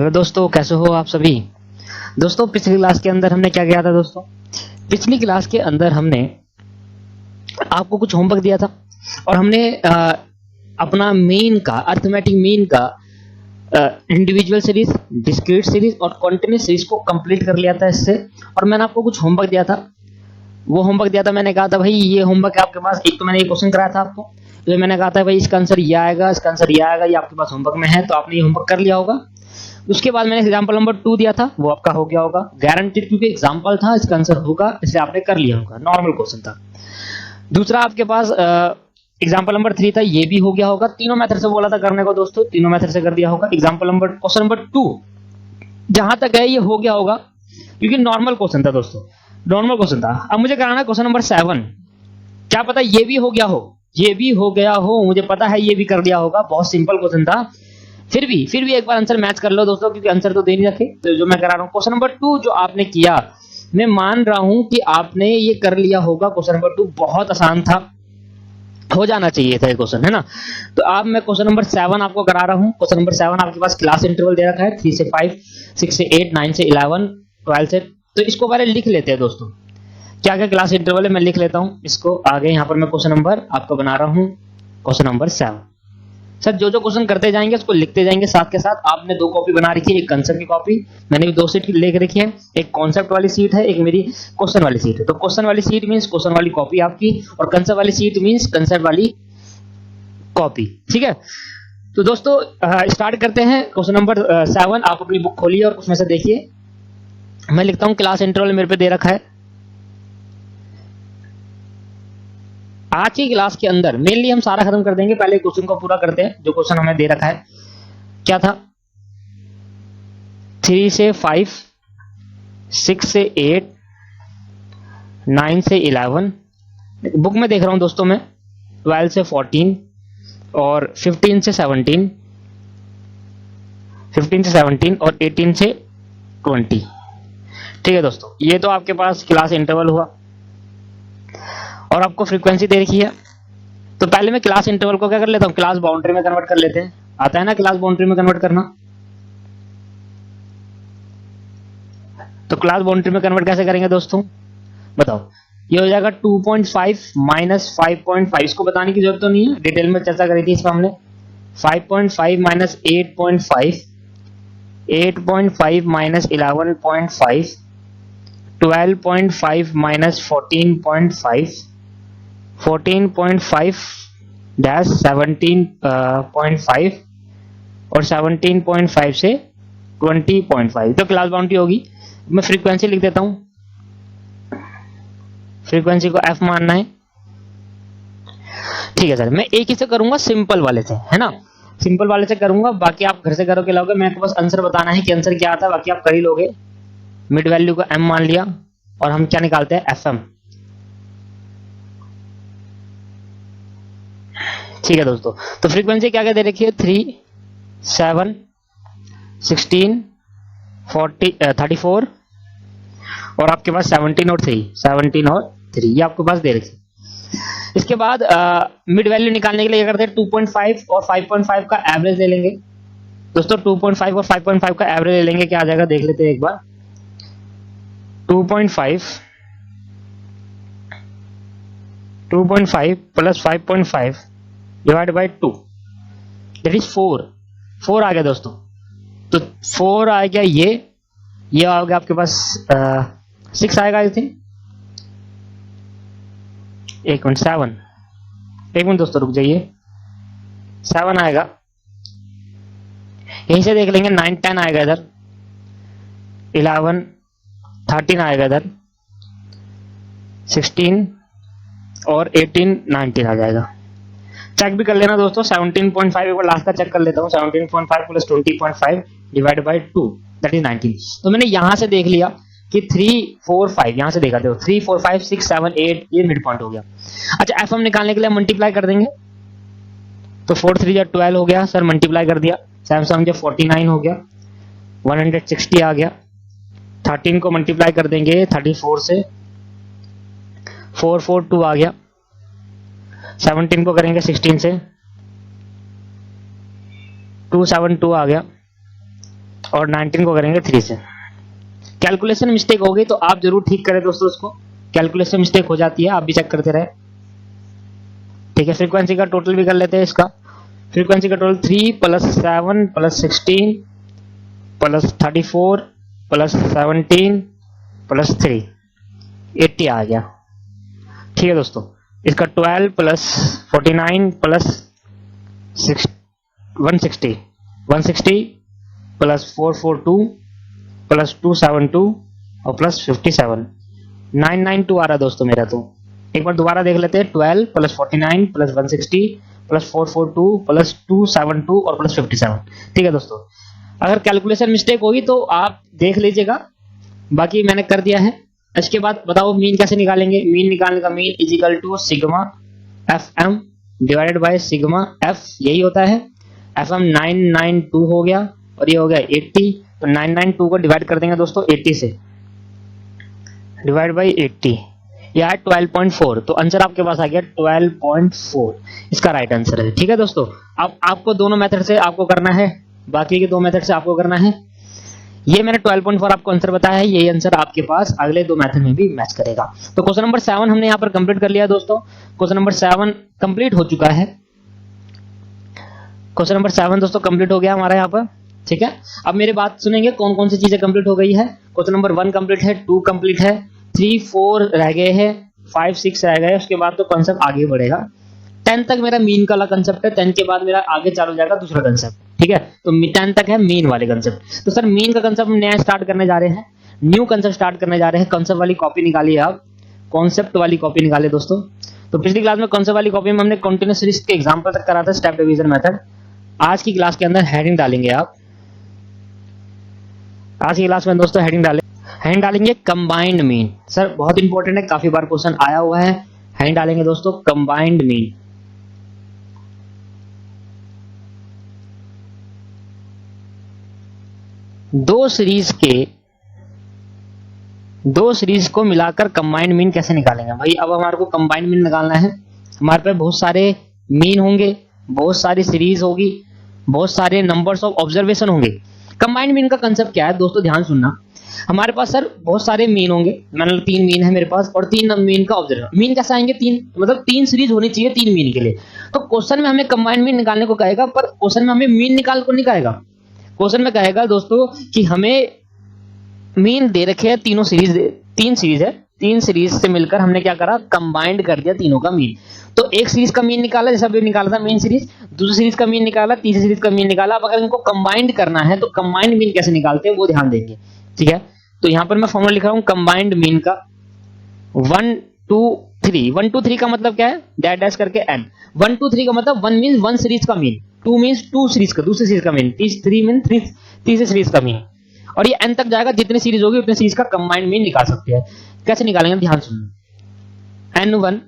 Hello दोस्तों, कैसे हो आप सभी। दोस्तों पिछली क्लास के अंदर हमने क्या किया था दोस्तों। पिछली क्लास के अंदर हमने आपको कुछ होमवर्क दिया था और हमने अपना मीन का, अर्थमेटिक मीन का इंडिविजुअल सीरीज, डिस्क्रीट सीरीज और कॉन्टिन्यूस सीरीज को कंप्लीट कर लिया था इससे। और मैंने आपको कुछ होमवर्क दिया था। वो होमवर्क दिया था, मैंने कहा था भाई ये होमवर्क है आपके पास। एक तो मैंने ये क्वेश्चन कराया था आपको, तो मैंने कहा था भाई इसका आंसर ये आएगा, इसका आंसर ये आएगा, ये आपके पास होमवर्क में है, तो आपने ये होमवर्क कर लिया होगा। उसके बाद मैंने एग्जांपल नंबर 2 दिया था, वो आपका हो गया होगा गारंटीड, क्योंकि एग्जांपल था, इसका आंसर होगा, इसे आपने कर लिया होगा, नॉर्मल क्वेश्चन था। दूसरा आपके पास एग्जांपल नंबर 3 था, ये भी हो गया होगा। तीनों मेथड से बोला था करने को दोस्तों, तीनों मेथड से कर दिया होगा। क्वेश्चन नंबर 2 जहां तक है ये हो गया होगा, क्योंकि नॉर्मल क्वेश्चन था दोस्तों, नॉर्मल क्वेश्चन था। अब मुझे कराना है क्वेश्चन नंबर 7। क्या पता ये भी हो गया हो, ये भी हो गया हो, मुझे पता है ये भी कर दिया होगा, बहुत सिंपल क्वेश्चन था। फिर भी एक बार आंसर मैच कर लो दोस्तों, क्योंकि आंसर तो दे नहीं रखे। तो जो मैं करा रहा हूं क्वेश्चन नंबर 2 जो आपने किया, मैं मान रहा हूं कि आपने ये कर लिया होगा। क्वेश्चन नंबर 2 बहुत आसान था, हो जाना चाहिए था ये क्वेश्चन, है ना। तो अब मैं क्वेश्चन नंबर 7 आपको करा रहा हूं। क्वेश्चन नंबर 7 आपके पास क्लास इंटरवल दे रखा है 3 से 5, 6 से 8, 9 से 11, 12 से। तो इसको पहले लिख लेते हैं दोस्तों, क्या क्या क्लास इंटरवल है मैं लिख लेता हूं इसको। आगे यहां पर मैं क्वेश्चन नंबर आपको बना रहा हूं क्वेश्चन नंबर 7। सर जो जो क्वेश्चन करते जाएंगे उसको लिखते जाएंगे साथ के साथ। आपने 2 कॉपी बना रखी है, एक कंसेप्ट की कॉपी मैंने भी 2 सीट लेके रखी है, एक कॉन्सेप्ट वाली सीट है, एक मेरी क्वेश्चन वाली सीट है। तो क्वेश्चन वाली सीट मींस क्वेश्चन वाली कॉपी आपकी, और कंसेप्ट वाली सीट मींस कंसेप्ट वाली कॉपी, ठीक है। तो दोस्तों स्टार्ट करते हैं क्वेश्चन नंबर 7। आप अपनी बुक खोलिए और उसमें से देखिए। मैं लिखता हूं क्लास इंटरवल मेरे पे दे रखा है। आज की क्लास के अंदर मेनली हम सारा खत्म कर देंगे, पहले क्वेश्चन को पूरा करते हैं जो क्वेश्चन हमें दे रखा है। क्या था, 3 से 5, 6 से 8, 9 से 11, बुक में देख रहा हूं दोस्तों मैं 12 से 14 और 15 से 17, 15 से 17 और 18 से 20। ठीक है दोस्तों, ये तो आपके पास क्लास इंटरवल हुआ और आपको फ्रीक्वेंसी दे रखी है। तो पहले मैं क्लास इंटरवल को क्या कर लेता हूं, क्लास बाउंड्री में कन्वर्ट कर लेते हैं। आता है ना क्लास बाउंड्री में कन्वर्ट करना। तो क्लास बाउंड्री में कन्वर्ट कैसे करेंगे दोस्तों, बताओ। ये हो जाएगा 2.5 माइनस 5.5। इसको बताने की जरूरत तो नहीं है, डिटेल में चर्चा करी थी इस पर हमने। 5.5 माइनस 8.5, 8.5 माइनस 11.5, 12.5 माइनस 14.5, 14.5 डैश 17.5 और 17.5 से 20.5। तो क्लास बाउंड्री होगी। मैं फ्रीक्वेंसी लिख देता हूं, फ्रीक्वेंसी को f मानना है। ठीक है सर, मैं एक ही से करूंगा, सिंपल वाले से, है ना, सिंपल वाले से करूंगा। बाकी आप घर से करोगे लोगे, मेरे को बस आंसर बताना है कि आंसर क्या आता है, बाकी आप कर ही लोगे। मिड वैल्यू को m मान लिया और हम क्या निकालते हैं, fm। ठीक है दोस्तों, तो फ्रीक्वेंसी क्या क्या दे रखी है, 3, 7, 16, 40, 34 और आपके पास 17 और 3, 17 और 3 ये आपके पास दे रखी है। इसके बाद मिड वैल्यू निकालने के लिए क्या करते हैं, 2.5 और 5.5 का एवरेज ले लेंगे दोस्तों। 2.5 और 5.5 का एवरेज ले लेंगे, क्या आ जाएगा देख लेते हैं एक बार। 2.5 plus 5.5 divide by 2 that is 4 आ गया दोस्तों। तो 4 आ गया, ये आ गया आपके पास 6 आएगा आई थिंक। 7, एक मिनट दोस्तों रुक जाइए, 7 आएगा। यहीं से देख लेंगे, 9, 10 आएगा इधर, 11, 13 आएगा इधर, 16 और 18, 19 आ जाएगा। चेक भी कर लेना दोस्तों, 17.5 एक बार लास्ट का चेक कर लेता हूँ। 17.5 plus 20.5 divide by 2 that is 19। तो मैंने यहां से देख लिया कि 3, 4, 5, यहां से देखा देखो 3, 4, 5, 6, 7, 8 ये मिड पॉइंट हो गया। अच्छा एफ हम निकालने के लिए मल्टीप्लाई कर देंगे, तो 4 3 या 12 हो गया सर, मल्टीप्लाई कर दिया। 7 7 49 हो गया, 160 आ गया। 13 को मल्टीप्लाई कर देंगे 34 से, 442 आ गया। 17 को करेंगे 16 से, 272 आ गया। और 19 को करेंगे 3 से। कैलकुलेशन मिस्टेक हो गई तो आप जरूर ठीक करें दोस्तों, उसको कैलकुलेशन मिस्टेक हो जाती है, आप भी चेक करते रहे। ठीक है, फ्रीक्वेंसी का टोटल भी कर लेते हैं। इसका फ्रीक्वेंसी का टोटल 3 + 7 + 16 + 34 + 17 + 3 80 आ गया। ठीक है दोस्तों, इसका 12 + 49 + 160 + 442 + 272 और +57 992 आ रहा है दोस्तों मेरा। तो एक बार दोबारा देख लेते हैं। 12 + 49 + 160 + 442 + 272 और +57। ठीक है दोस्तों, अगर कैलकुलेशन मिस्टेक होगी तो आप देख लीजिएगा, बाकी मैंने कर दिया है। इसके बाद बताओ मीन कैसे निकालेंगे। मीन निकालने का mean is equal to sigma FM divided by sigma F, यही होता है। FM 992 हो गया और ये हो गया 80, तो 992 को डिवाइड कर देंगे दोस्तों 80 से, डिवाइड बाई 80, यह है 12.4, तो आंसर आपके पास आ गया 12.4, इसका राइट आंसर है। ठीक है दोस्तों, अब आपको दोनों मेथड से आपको करना है, बाकी के 2 मेथड से आपको करना है। ये मैंने 12.4 आपको आंसर बताया है, यही आंसर आपके पास अगले 2 मेथड में भी मैच करेगा। तो क्वेश्चन नंबर 7 हमने यहाँ पर कंप्लीट कर लिया दोस्तों। क्वेश्चन नंबर 7 कंप्लीट हो चुका है। क्वेश्चन नंबर 7 दोस्तों कंप्लीट हो गया हमारा यहाँ पर। ठीक है, अब मेरी बात सुनेंगे कौन कौन सी चीजें कंप्लीट हो गई है। क्वेश्चन नंबर 1 कंप्लीट है, 2 कंप्लीट है, 3 4 रह गए हैं, 5 6 रह गए। उसके बाद तो कंसेप्ट आगे बढ़ेगा। 10 तक मेरा मीन वाला कंसेप्ट है, 10 के बाद मेरा आगे चालू हो जाएगा दूसरा कंसेप्ट। ठीक है, तो 10 तक है मीन वाले कंसेप्ट। तो सर मीन का कंसेप्ट नया स्टार्ट करने जा रहे हैं, न्यू कंसेप्ट स्टार्ट करने जा रहे हैं। कंसेप्ट वाली कॉपी निकालिए आप, कॉन्सेप्ट वाली कॉपी निकालिए दोस्तों। तो पिछली क्लास में कंसेप्ट वाली कॉपी में हमने कंटीन्यूअस सीरीज के एग्जांपल तक करा था, स्टेप डिवीजन मेथड। आज की क्लास के अंदर हेडिंग डालेंगे आप, आज की क्लास में दोस्तों हेडिंग डालेंगे कंबाइंड मीन। सर बहुत इंपॉर्टेंट है, काफी बार क्वेश्चन आया हुआ है। हेडिंग डालेंगे दोस्तों कंबाइंड मीन। दो सीरीज को मिलाकर कंबाइंड मीन कैसे निकालेंगे भाई। अब हमारे को कंबाइंड मीन निकालना है। हमारे पास बहुत सारे मीन होंगे, बहुत सारी सीरीज होगी, बहुत सारे नंबर्स ऑफ ऑब्जर्वेशन होंगे। कंबाइंड मीन का कंसेप्ट क्या है दोस्तों, ध्यान सुनना। हमारे पास सर बहुत सारे मीन होंगे, मान लो 3 मीन है मेरे पास और 3 मीन का ऑब्जर्वेशन। मीन कैसे आएंगे, 3 मतलब 3 सीरीज होनी चाहिए 3 मीन के लिए। तो क्वेश्चन में हमें कंबाइंड मीन निकालने को कहेगा, पर क्वेश्चन में हमें मीन निकाल को नहीं कहेगा। क्वेश्चन में कहेगा दोस्तों कि हमें मीन दे रखे हैं, तीनों सीरीज 3 सीरीज है, 3 सीरीज से मिलकर हमने क्या करा, कंबाइंड कर दिया तीनों का मीन। तो एक सीरीज का मीन निकाला, जैसा अभी निकाला था मीन सीरीज, दूसरी सीरीज का मीन निकाला, तीसरी सीरीज का मीन निकाला। अब अगर इनको कंबाइंड करना है तो कंबाइंड मीन कैसे निकालते हैं वो ध्यान देंगे। ठीक है, तो यहां पर मैं फॉर्मूला लिख रहा हूं कंबाइंड मीन का 1 2 3। 1 2 3 का मतलब क्या है, डैश डैश करके n। 1 2 3 का मतलब 1 मींस 1 सीरीज का मीन, 2 मींस 2 सीरीज का दूसरी सीरीज का मीन, 3 मींस 3 तीसरी सीरीज का मीन, और ये n तक जाएगा। जितनी सीरीज होगी उतनी सीरीज का कंबाइंड मीन निकाल सकते हैं। कैसे निकालेंगे ध्यान सुनो। n1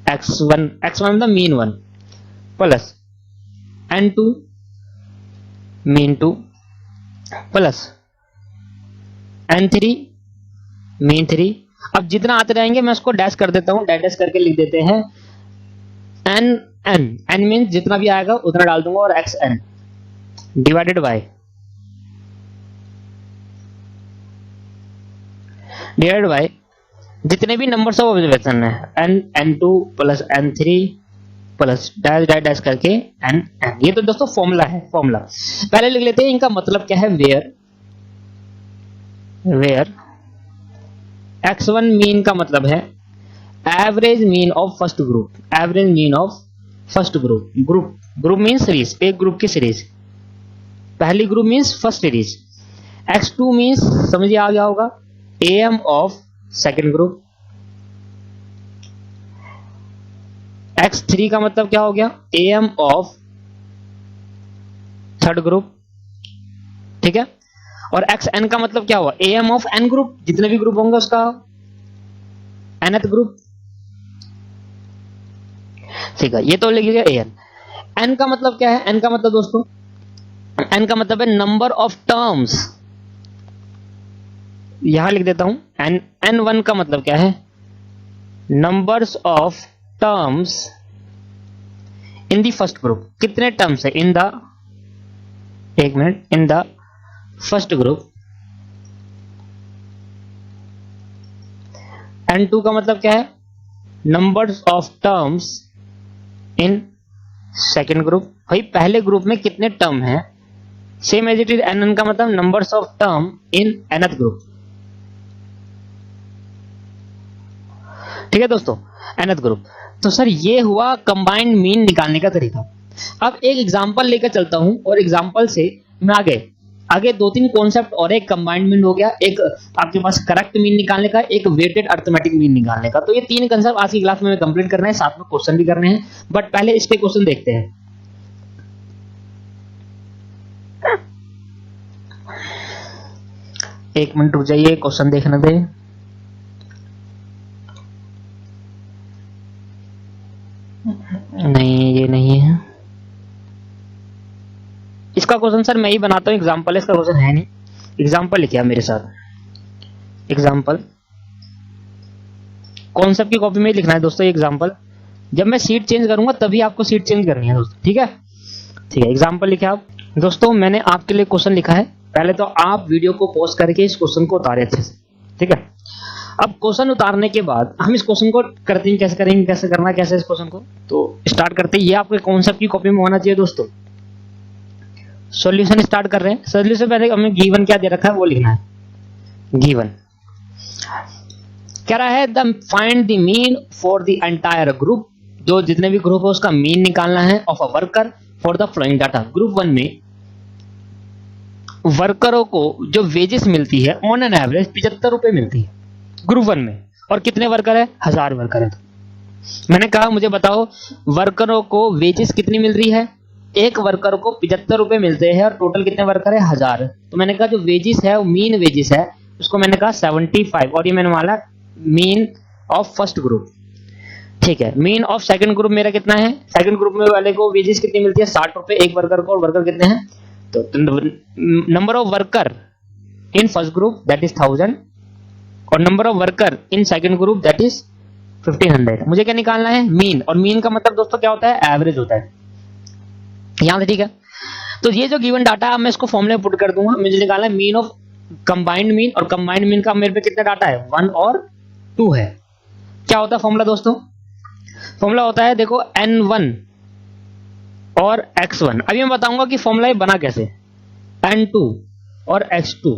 x1 मतलब mean 1 plus n2 mean 2 plus n3 mean 3। अब जितना आते रहेंगे मैं उसको डैश कर देता हूं, डैश करके लिख देते हैं n मीन जितना भी आएगा उतना डाल दूंगा, और xn डिवाइडेड बाय जितने भी नंबर्स ऑफ ऑब्जर्वेशन है n2 plus n3 plus dash dash dash करके n। ये तो दोस्तों फॉर्मूला है। फॉर्मूला पहले लिख लेते हैं, इनका मतलब क्या है। वेयर x1 मीन का मतलब है average mean of first group, average mean of first group. Group mean series, एक ग्रुप की सीरीज, पहली group means first series. x2 means समझिए आ गया होगा am of second group. x3 का मतलब क्या हो गया, am ऑफ थर्ड ग्रुप। ठीक है, और xn का मतलब क्या हुआ, am ऑफ n ग्रुप, जितने भी ग्रुप होंगे उसका nth ग्रुप। ठीक है, ये तो लिखिएगा an। n का मतलब क्या है, n का मतलब दोस्तों, n का मतलब है नंबर ऑफ टर्म्स। यहां लिख देता हूं n1 का मतलब क्या है, numbers of terms in the first group. कितने टर्म्स है इन द, एक मिनट, in the first group, N2 का मतलब क्या है, numbers of terms in second group. भाई पहले ग्रुप में कितने टर्म हैं, same as it is Nn का मतलब numbers of term in nth group. ठीक है दोस्तों, nth ग्रुप। तो सर ये हुआ कंबाइंड मीन निकालने का तरीका। अब एक एग्जांपल लेकर चलता हूं और एग्जांपल से मैं आगे दो तीन कॉन्सेप्ट और, एक कंबाइंड मीन हो गया, एक आपके पास करेक्ट मीन निकालने का, एक वेटेड अर्थमेटिक मीन निकालने का। तो ये तीन कंसेप्ट आज की क्लास में कंप्लीट करना है, साथ में क्वेश्चन भी करने हैं, बट पहले इसके क्वेश्चन देखते हैं। एक मिनट रुक जाइए, क्वेश्चन देखने दे। नहीं ये नहीं है, इसका क्वेश्चन सर मैं ही बनाता हूं, एग्जांपल इसका क्वेश्चन है नहीं। एग्जांपल लिखिए आप मेरे साथ, एग्जांपल कॉन्सेप्ट की कॉपी में ही लिखना है दोस्तों। एग्जांपल जब मैं सीट चेंज करूंगा तभी आपको सीट चेंज करनी है दोस्तों, ठीक है। ठीक है, एग्जांपल लिखे आप। दोस्तों मैंने आपके लिए क्वेश्चन लिखा है, पहले तो आप वीडियो को पॉज करके इस क्वेश्चन को उतारे अच्छे से, ठीक है। अब क्वेश्चन उतारने के बाद हम इस क्वेश्चन को करते हैं, कैसे करेंगे, कैसे करना, कैसे इस क्वेश्चन को, तो स्टार्ट करते हैं। ये आपके कॉन्सेप्ट की कॉपी में होना चाहिए दोस्तों। सॉल्यूशन स्टार्ट कर रहे हैं। सॉल्यूशन पहले हमें गिवन क्या दे रखा है वो लिखना है। गिवन कह रहा है the find the mean for the entire group, जो जितने भी ग्रुप है उसका मीन निकालना है, of a worker for the flowing data. Group one में वर्करों को जो वेजेस मिलती है ऑन एन एवरेज 75 रुपए मिलती है ग्रुप वन में, और कितने वर्कर है, 1000 वर्कर है। तो मैंने कहा मुझे बताओ वर्करों को वेजेस कितनी मिल रही है, एक वर्कर को 75 रुपए मिलते हैं और टोटल कितने वर्कर है, 1000। तो मैंने कहा जो वेजेस है वो मीन वेजेस है, उसको मैंने कहा 75, और ये मैंने माना मीन ऑफ फर्स्ट ग्रुप। ठीक है, मीन ऑफ सेकंड ग्रुप मेरा कितना है, सेकंड ग्रुप में वाले को वेजेस कितनी मिलती है, 60 रुपए एक वर्कर को, और वर्कर कितने हैं, तो number of worker in first group that is 1000 और number of worker in second group that is 1500। मुझे क्या निकालना है, मीन, और मीन का मतलब दोस्तों क्या होता है, एवरेज होता है यहां से, ठीक है। तो ये जो गिवन डाटा है मैं इसको फॉर्मूले में पुट कर दूंगा। मुझे निकालना है मीन ऑफ कंबाइंड मीन, और कंबाइंड मीन का मेरे पे कितना डाटा है, 1 और 2 है। क्या होता है फॉर्मूला दोस्तों, फॉर्मूला होता है देखो n1 और x1। अभी मैं बताऊंगा कि फॉर्मूला ये बना कैसे, n2 और x2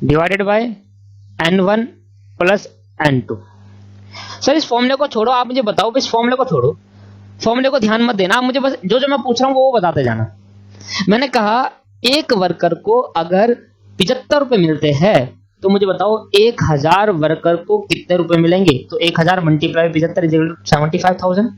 divided by n1 plus n2। Sir इस फॉर्मूले को छोड़ो, आप मुझे बताओ, इस फॉर्मूले को छोड़ो, फॉर्मूले को ध्यान मत देना, मुझे बस जो जो मैं पूछ रहा हूं वो बताते जाना। मैंने कहा एक वर्कर को अगर 75 रुपए मिलते हैं तो मुझे बताओ 1000 वर्कर को कितने रुपए मिलेंगे, तो 1000 मल्टीप्लाई 75 इज इक्वल टू 75000।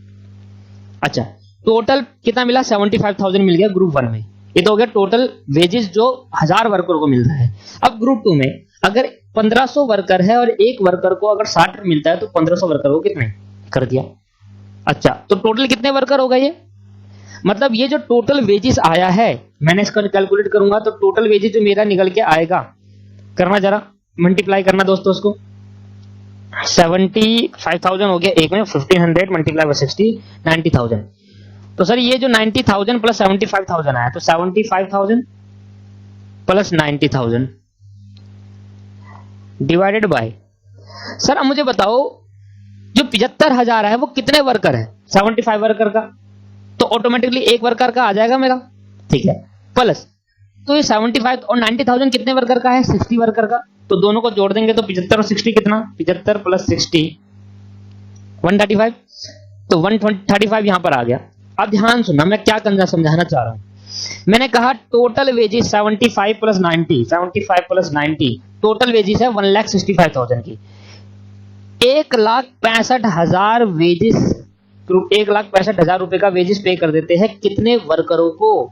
अच्छा टोटल कितना मिला, 75000 मिल गया ग्रुप वन में। ये तो हो गया टोटल वेजेस जो 1000 वर्कर को मिल रहा है। अब ग्रुप टू में अगर 1500 वर्कर है और एक वर्कर को अगर 60 मिलता है तो 1500 वर्कर को कितने कर दिया। अच्छा तो टोटल कितने वर्कर होगा, ये मतलब ये जो टोटल वेजेस आया है मैंने इसका कैलकुलेट करूंगा तो टोटल वेजेस जो मेरा निकल के आएगा, करना जरा मल्टीप्लाई करना दोस्तों, उसको 75,000 हो गया एक में, 1500 मल्टीप्लाई बाय 60 90,000। तो सर ये जो 90,000 प्लस 75,000 आया, तो 75,000 प्लस 90,000 डिवाइडेड बाय, सर अब मुझे बताओ जो 75,000 है वो कितने वर्कर है, 75 वर्कर का, तो ऑटोमेटिकली एक वर्कर का आ जाएगा मेरा, ठीक है, प्लस तो ये 75 और 90,000 कितने वर्कर का है, 60 वर्कर का, तो दोनों को जोड़ देंगे तो 75 और 60 कितना, 75 प्लस 60 135, तो 135 यहां पर आ गया। अब ध्यान सुनना मैं क्या करना समझाना चाह रहा हूं। मैंने कहा total wages 75 plus 90, 75 plus 90 total wages है 1,65,000 की। 1,65,000 वेजेस, 1,65,000 रुपए का वेजेस पे कर देते हैं कितने वर्करों को,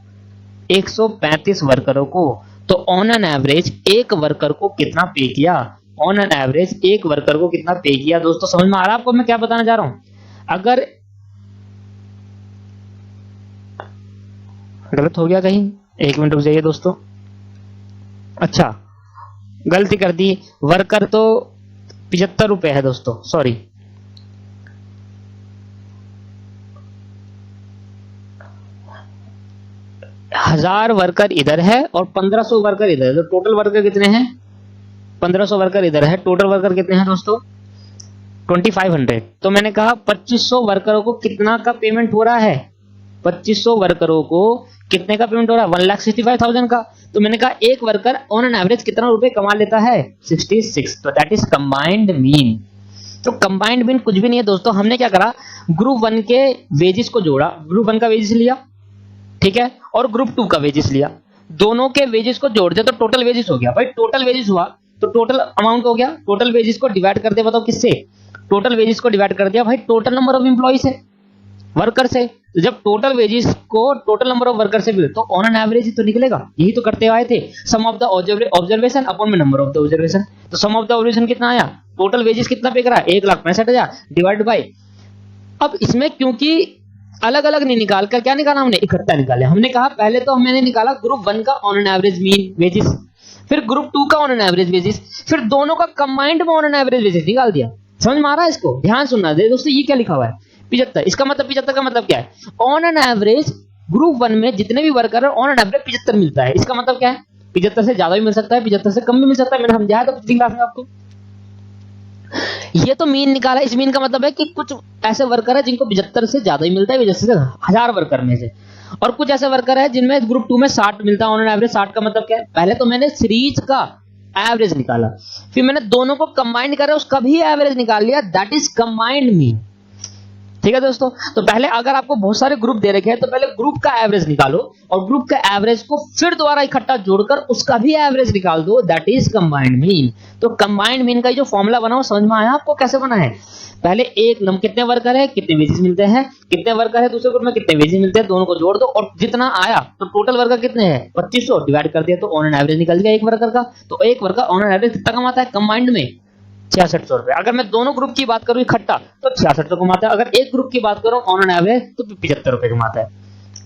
135 वर्करों को। तो ऑन एन एवरेज एक वर्कर को कितना पे किया, ऑन एन एवरेज एक वर्कर को कितना पे किया। दोस्तों समझ में आ रहा है आपको मैं क्या बताना चाह रहा हूं, अगर गलत हो गया कहीं, एक मिनट रुक जाइए दोस्तों। अच्छा गलती कर दी, वर्कर तो 75 रुपए है दोस्तों, सॉरी, 1000 वर्कर इधर है और 1500 वर्कर इधर है, तो टोटल वर्कर कितने हैं? 1500 वर्कर इधर है, टोटल वर्कर कितने हैं दोस्तों? 2500। तो मैंने कहा 2500 वर्करों को कितना का पेमेंट हो रहा है? 2500 वर्करों को कितने का पेमेंट हो रहा है? 1,65,000 का। तो मैंने कहा एक वर्कर ऑन एन एवरेज कितना रुपए कमा लेता है? 66। तो दैट इज कंबाइंड मीन। तो कंबाइंड मीन कुछ भी नहीं है दोस्तों, हमने क्या करा, ग्रुप 1 के वेजेस को जोड़ा, ग्रुप 1 का वेजेस लिया, ठीक है, और ग्रुप 2 का वेजेस लिया, दोनों के वेजेस को जोड़ दे तो टोटल वेजेस हो गया। भाई टोटल वेजेस हुआ तो टोटल अमाउंट हो गया, टोटल वेजेस को डिवाइड कर दे, बताओ किससे? टोटल वेजेस को डिवाइड कर दिया भाई टोटल नंबर ऑफ एम्प्लॉइज है, वर्कर से। तो जब टोटल वेजेस को टोटल नंबर ऑफ वर्कर से मिले तो ऑन एन एवरेज ही तो निकलेगा, यही तो करते आए थे, सम ऑफ द ऑब्जर्वेशन अपॉन में नंबर ऑफ द ऑब्जर्वेशन। तो सम ऑफ द ऑब्जर्वेशन कितना आया? टोटल वेजेस कितना पे करा? 1,65,000 डिवाइड बाय। अब इसमें क्योंकि अलग अलग नहीं निकाल कर क्या निकाला हमने? इकट्ठा निकाला। हमने कहा पहले तो हमने निकाला ग्रुप 1 का on an average mean wages, फिर ग्रुप 2 का ऑन एन एवरेज वेजेस, फिर दोनों का कंबाइंड में ऑन एन एवरेज वेजेस निकाल दिया। समझ में आ रहा है इसको? ध्यान सुनना दे दोस्तों, ये क्या लिखा हुआ है? 75। इसका मतलब 75 का मतलब क्या है? ऑन एन एवरेज ग्रुप 1 में जितने भी वर्कर है ऑन एन एवरेज 75 मिलता है। इसका मतलब क्या है? 75 से ज्यादा भी मिल सकता है, 75 से कम भी मिल सकता है। मैंने समझाया था पिछली क्लास में आपको। ये तो मीन निकाला। इस मीन का मतलब है कि कुछ ऐसे वर्कर है जिनको 75 से ज्यादा ही मिलता है, 75 से 1000 वर्कर में से, और कुछ ऐसे वर्कर है जिनमें ग्रुप 2 में 60 मिलता है ऑन एन एवरेज। 60 का मतलब क्या है? पहले तो मैंने सीरीज का एवरेज निकाला, फिर मैंने दोनों को कंबाइन करा, उसका भी एवरेज निकाल लिया, दैट इज कंबाइंड मीन। ठीक है दोस्तों, तो पहले अगर आपको बहुत सारे ग्रुप दे रखे हैं तो पहले ग्रुप का एवरेज निकालो और ग्रुप का एवरेज को फिर दोबारा इकट्ठा जोड़कर उसका भी एवरेज निकाल दो, दैट इज कंबाइंड मीन। तो कंबाइंड मीन का जो फॉर्मूला बना हो समझ में आया आपको कैसे बना है? पहले एक नंबर कितने वर्कर है, कितने वेजेस मिलते हैं, कितने वर्कर है दूसरे ग्रुप में, कितने वेजेस मिलते हैं, दोनों को जोड़ दो और जितना आया तो टोटल वर्कर कितने हैं 2500 डिवाइड कर दिया तो ऑन एन एवरेज निकल गया एक वर्कर का। तो एक वर्कर ऑन एन एवरेज कितना कमाता है कंबाइंड में? 6600 रुपए। अगर मैं दोनों ग्रुप की बात करूं इकट्ठा तो 6600 कमाता है, अगर एक ग्रुप की बात करूं ऑन एन एवरेज तो 75 रुपए कमाता है।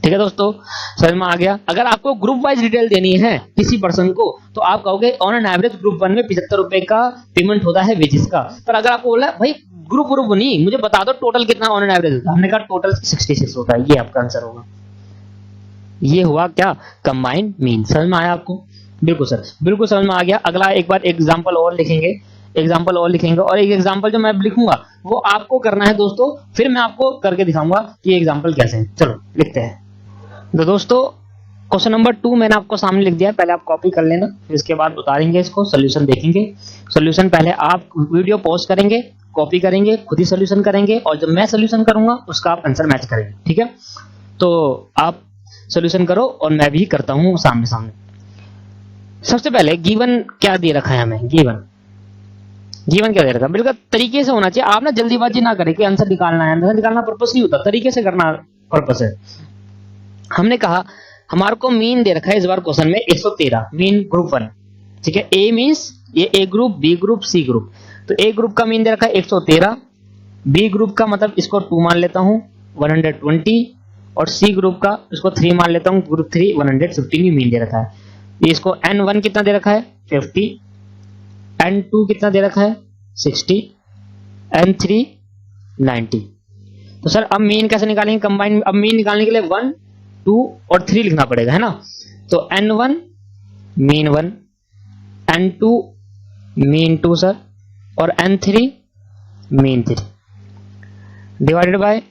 ठीक है दोस्तों, समझ में आ गया? अगर आपको ग्रुप वाइज डिटेल देनी है किसी पर्सन को तो आप कहोगे ऑन एन एवरेज ग्रुप 1 में 75 रुपए का पेमेंट होता है वेजेस का। पर अगर आपको बोला भाई ग्रुप ग्रुप नहीं, मुझे बता दो टोटल कितना ऑन एन एवरेज होता है, हमने कहा टोटल 66 होता है, ये आपका आंसर होगा। ये हुआ क्या? Combined mean. समझ में आया आपको? बिल्कुल सर, बिल्कुल समझ में आ गया। अगला एक बार एग्जांपल और लिखेंगे, एग्जांपल और लिखेंगे, और एक एग्जांपल जो मैं लिखूंगा वो आपको करना है दोस्तों, फिर मैं आपको करके दिखाऊंगा कि एग्जांपल कैसे है। चलो लिखते हैं। तो दोस्तों क्वेश्चन नंबर 2 मैंने आपको सामने लिख दिया है, पहले आप कॉपी कर लेना, फिर इसके बाद उतारेंगे इसको, सोल्यूशन देखेंगे। सोल्यूशन पहले आप वीडियो पॉज करेंगे, कॉपी करेंगे, खुद ही सोल्यूशन करेंगे, और जब मैं सोल्यूशन करूंगा उसका आप आंसर मैच करेंगे। ठीक है, तो आप सोल्यूशन करो और मैं भी करता हूं सामने सामने। सबसे पहले गिवन क्या दे रखा है हमें? गिवन क्या दे रखा है? बिल्कुल तरीके से होना चाहिए। आप ना जल्दीबाजी ना करें कि आंसर निकालना है, आंसर निकालना पर्पस नहीं होता, तरीके से करना पर्पस है। हमने कहा हमारे को मीन दे रखा है इस बार क्वेश्चन में 113, मीन ग्रुप 1। ठीक है, ए मींस ये A group, B group, C group. तो ए ग्रुप का मीन दे रखा है 113, बी ग्रुप का मतलब इसको 2 मान लेता हूं 120, और सी ग्रुप का इसको 3 मान लेता हूं, ग्रुप 3 115 मीन दे रखा है। इसको N1 कितना दे रखा है 50, N2 कितना दे रखा है 60, N3 90। तो सर अब मीन कैसे निकालेंगे कंबाइन? अब मीन निकालने के लिए 1, 2 और 3 लिखना पड़ेगा, है ना? तो N1 mean 1, N2 mean 2 sir, और N3 मीन 3 डिवाइडेड बाय,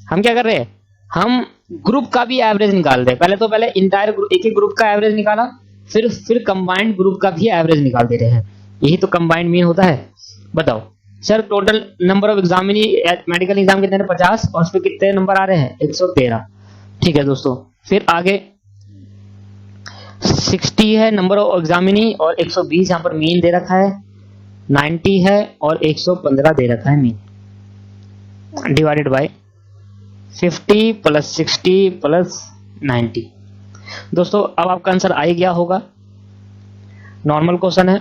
हम क्या कर रहे हैं? हम ग्रुप का भी एवरेज निकाल रहे हैं। पहले तो पहले इंटायर एक एक ग्रुप का एवरेज निकाला, फिर कंबाइंड ग्रुप का भी एवरेज निकाल दे रहे हैं। यही तो कंबाइंड मीन होता है। बताओ sir total number of examinee medical exam कितने हैं 50, और उसमें कितने नंबर आ रहे हैं 113। ठीक है दोस्तों, फिर आगे 60 है नंबर ऑफ एग्जामिनी, और 120 यहाँ पर मीन दे रखा है, 90 है और 115 दे रखा है mean, divided by 50 plus 60 plus 90। दोस्तों अब आपका आंसर आ ही गया होगा, नॉर्मल क्वेश्चन है।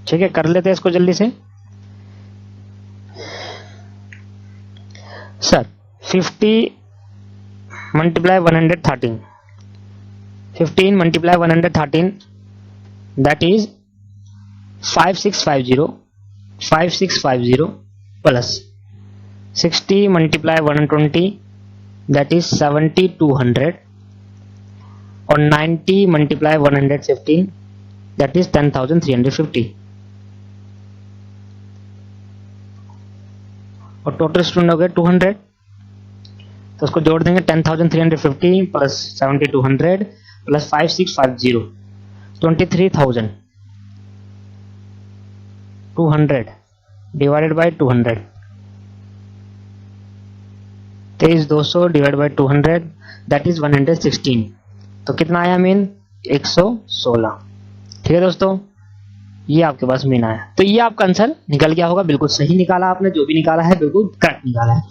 ठीक है, कर लेते हैं इसको जल्दी से। Sir 50 multiply 113, 15 multiply 113 that is 5650, 5650 plus 60 multiply 120 that is 7200 और 90 मल्टीप्लाई 115 दैट इज 10350 और टोटल स्टूडेंट हो गए 200। तो उसको जोड़ देंगे 10350 plus 7200 plus 5650 23,000 200 divided by 200 23,200 divide by 200 that is 116। तो कितना आया मीन 116। ठीक है दोस्तों, ये आपके पास मीन आया। तो ये आपका आंसर निकल गया होगा, बिल्कुल सही निकाला आपने, जो भी निकाला है बिल्कुल करेक्ट निकाला है।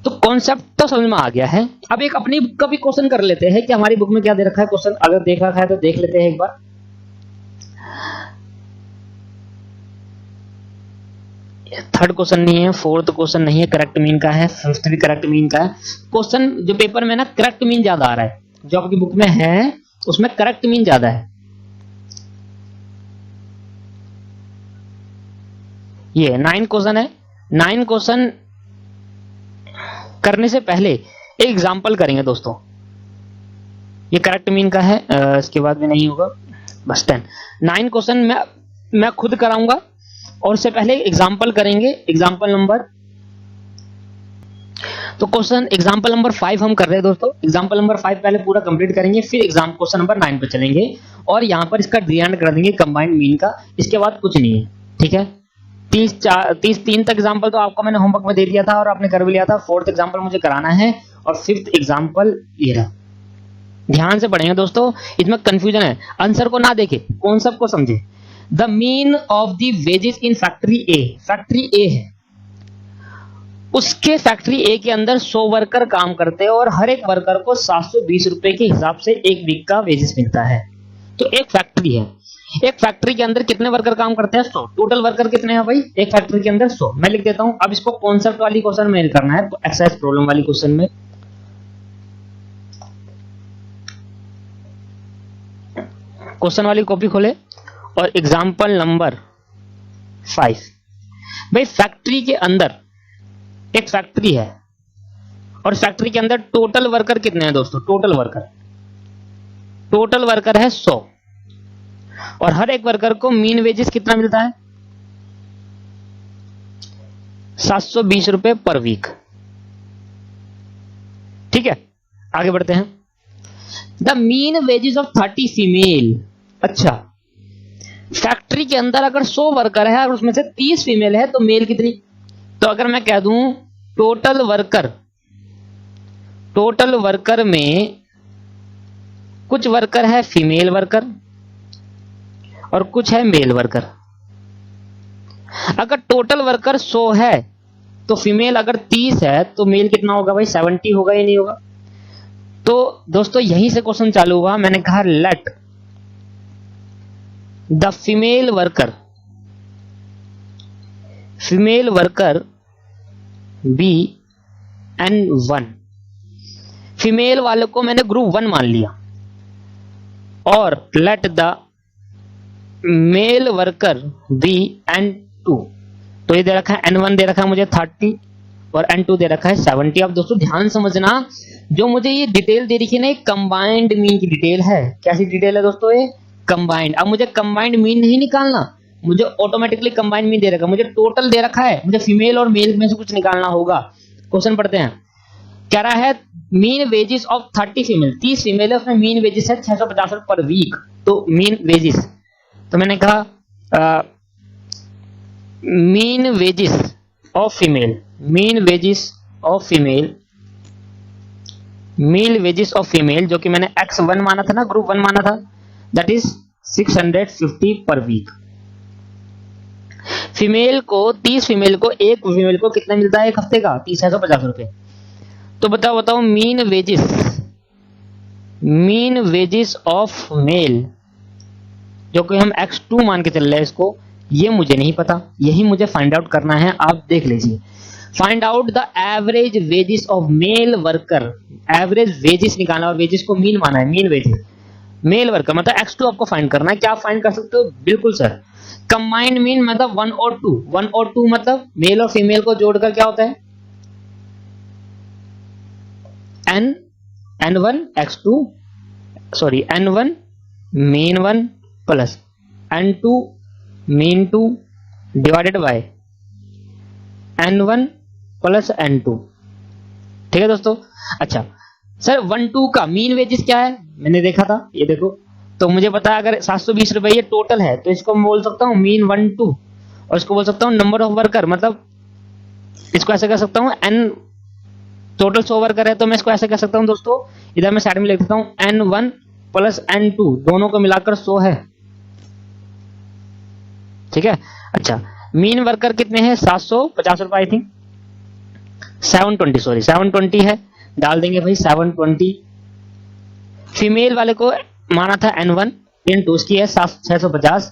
तो कॉन्सेप्ट तो समझ में आ गया है। अब एक अपनी बुक का भी क्वेश्चन कर लेते हैं कि हमारी बुक में क्या दे रखा है क्वेश्चन, अगर देख रखा है तो देख लेते हैं एक बार। थर्ड क्वेश्चन नहीं है, फोर्थ क्वेश्चन नहीं है, करेक्ट मीन का है, फिफ्थ भी करेक्ट मीन का है। क्वेश्चन जो पेपर में ना करेक्ट मीन ज्यादा आ रहा है, जो आपकी बुक में है उसमें करेक्ट मीन ज्यादा है। ये 9 क्वेश्चन है। 9 क्वेश्चन करने से पहले एक एग्जांपल करेंगे दोस्तों, ये करेक्ट मीन का है, इसके बाद भी नहीं होगा, बस 10। 9 क्वेश्चन मैं खुद कराऊंगा और उससे पहले एग्जांपल करेंगे, एग्जांपल नंबर। तो क्वेश्चन एग्जांपल नंबर 5 हम कर रहे हैं दोस्तों। एग्जांपल नंबर 5 पहले पूरा कंप्लीट करेंगे, फिर एग्जाम क्वेश्चन नंबर 9 पे चलेंगे और यहां पर इसका डिएंड कर देंगे कंबाइंड मीन का। इसके बाद कुछ नहीं है, ठीक है। 3 तक एग्जांपल तो आपको मैंने होमवर्क में दे दिया था और आपने कर भी लिया था। फोर्थ एग्जांपल मुझे कराना है और फिफ्थ एग्जांपल ये रहा। ध्यान से पढ़ेंगे दोस्तों, इसमें कंफ्यूजन है, आंसर को ना देखे, कॉन्सेप्ट को समझे। The mean of the wages in factory A, factory A है, उसके फैक्ट्री ए के अंदर 100 वर्कर काम करते हैं और हर एक वर्कर को 720 रुपए के हिसाब से एक वीक का वेजेस मिलता है। तो एक फैक्ट्री है, एक फैक्ट्री के अंदर कितने वर्कर काम करते हैं? 100। टोटल वर्कर कितने हैं भाई एक फैक्ट्री के अंदर? 100। मैं लिख देता हूं। अब इसको कॉन्सेप्ट वाली क्वेश्चन में करना है, एक्सरसाइज प्रॉब्लम वाली क्वेश्चन में। क्वेश्चन वाली कॉपी खोले और एग्जांपल नंबर 5। भाई फैक्ट्री के अंदर एक फैक्ट्री है और फैक्ट्री के अंदर टोटल वर्कर कितने हैं दोस्तों? टोटल वर्कर है 100 और हर एक वर्कर को मीन वेजेस कितना मिलता है? 720 रुपए पर वीक। ठीक है, आगे बढ़ते हैं। The mean wages of 30 female. अच्छा, फैक्ट्री के अंदर अगर 100 वर्कर है और उसमें से 30 फीमेल है तो मेल कितनी? तो अगर मैं कह दूं टोटल वर्कर में कुछ वर्कर है फीमेल वर्कर और कुछ है मेल वर्कर। अगर टोटल वर्कर 100 है तो फीमेल अगर 30 है तो मेल कितना होगा भाई? 70 होगा या नहीं होगा? तो दोस्तों यहीं से क्वेश्चन चालू हुआ। मैंने कहा let the female worker be N1। Female वाले को मैंने ग्रुप 1 मान लिया और let the male worker be N2। तो ये दे रखा है N1 दे रखा है मुझे 30 और N2 दे रखा है 70। अब दोस्तों ध्यान समझना, जो मुझे ये डिटेल दे रखी है ना, ये कंबाइंड मीन की डिटेल है। कैसी डिटेल है दोस्तों? ये कंबाइंड। अब मुझे कंबाइंड मीन नहीं निकालना, मुझे ऑटोमेटिकली कंबाइंड मीन दे रखा है, मुझे टोटल दे रखा है, मुझे फीमेल और मेल में से कुछ निकालना होगा। क्वेश्चन पढ़ते हैं। कह रहा है mean wages of 30 female, 30 female है, उसमें मीन वेजेस है 650 पर वीक। तो मीन वेजेस, तो मैंने कहा mean wages of female, mean wages of female जो कि मैंने X1 माना था ना, ग्रुप 1 माना था, दैट इज 650 पर वीक। फीमेल को 30 फीमेल को एक फीमेल को कितना मिलता है एक हफ्ते का? 650 रुपए। तो बताओ मीन वेजेस ऑफ मेल जो कि हम X2 मान के चल रहे हैं इसको, ये मुझे नहीं पता, यही मुझे फाइंड आउट करना है। आप देख लीजिए, find out the average wages of male worker. Average wages निकालना और वेजेस को मीन माना है, मीन वेजेस। मेल वर्कर मतलब x2 आपको फाइंड करना है। क्या आप फाइंड कर सकते हो? बिल्कुल सर। कंबाइंड मीन मतलब 1 और 2, 1 और 2 मतलब मेल और फीमेल को जोड़कर क्या होता है? n1 x2 sorry n1 mean 1 plus n2 mean 2 divided by n1 plus n2। ठीक है दोस्तों। अच्छा सर 1 2 का मीन वेजेस क्या है? मैंने देखा था, ये देखो, तो मुझे पता है अगर 720 रुपए ये टोटल है तो इसको मैं बोल सकता हूँ मीन 1 2 और इसको बोल सकता हूँ नंबर ऑफ वर्कर, मतलब इसको ऐसे कह सकता हूँ n टोटल 100 वर्कर है तो मैं इसको ऐसे कह सकता हूँ दोस्तों, इधर मैं साइड में लिख देता हूँ n1 प्लस n2 दोनों को मिलाकर 100 है। ठीक है। अच्छा मीन वर्कर कितने हैं? 750 रुपए आई थिंक 720 सॉरी 720 है, डाल देंगे भाई 720। फीमेल वाले को माना था n1 इंटू उसकी है 650,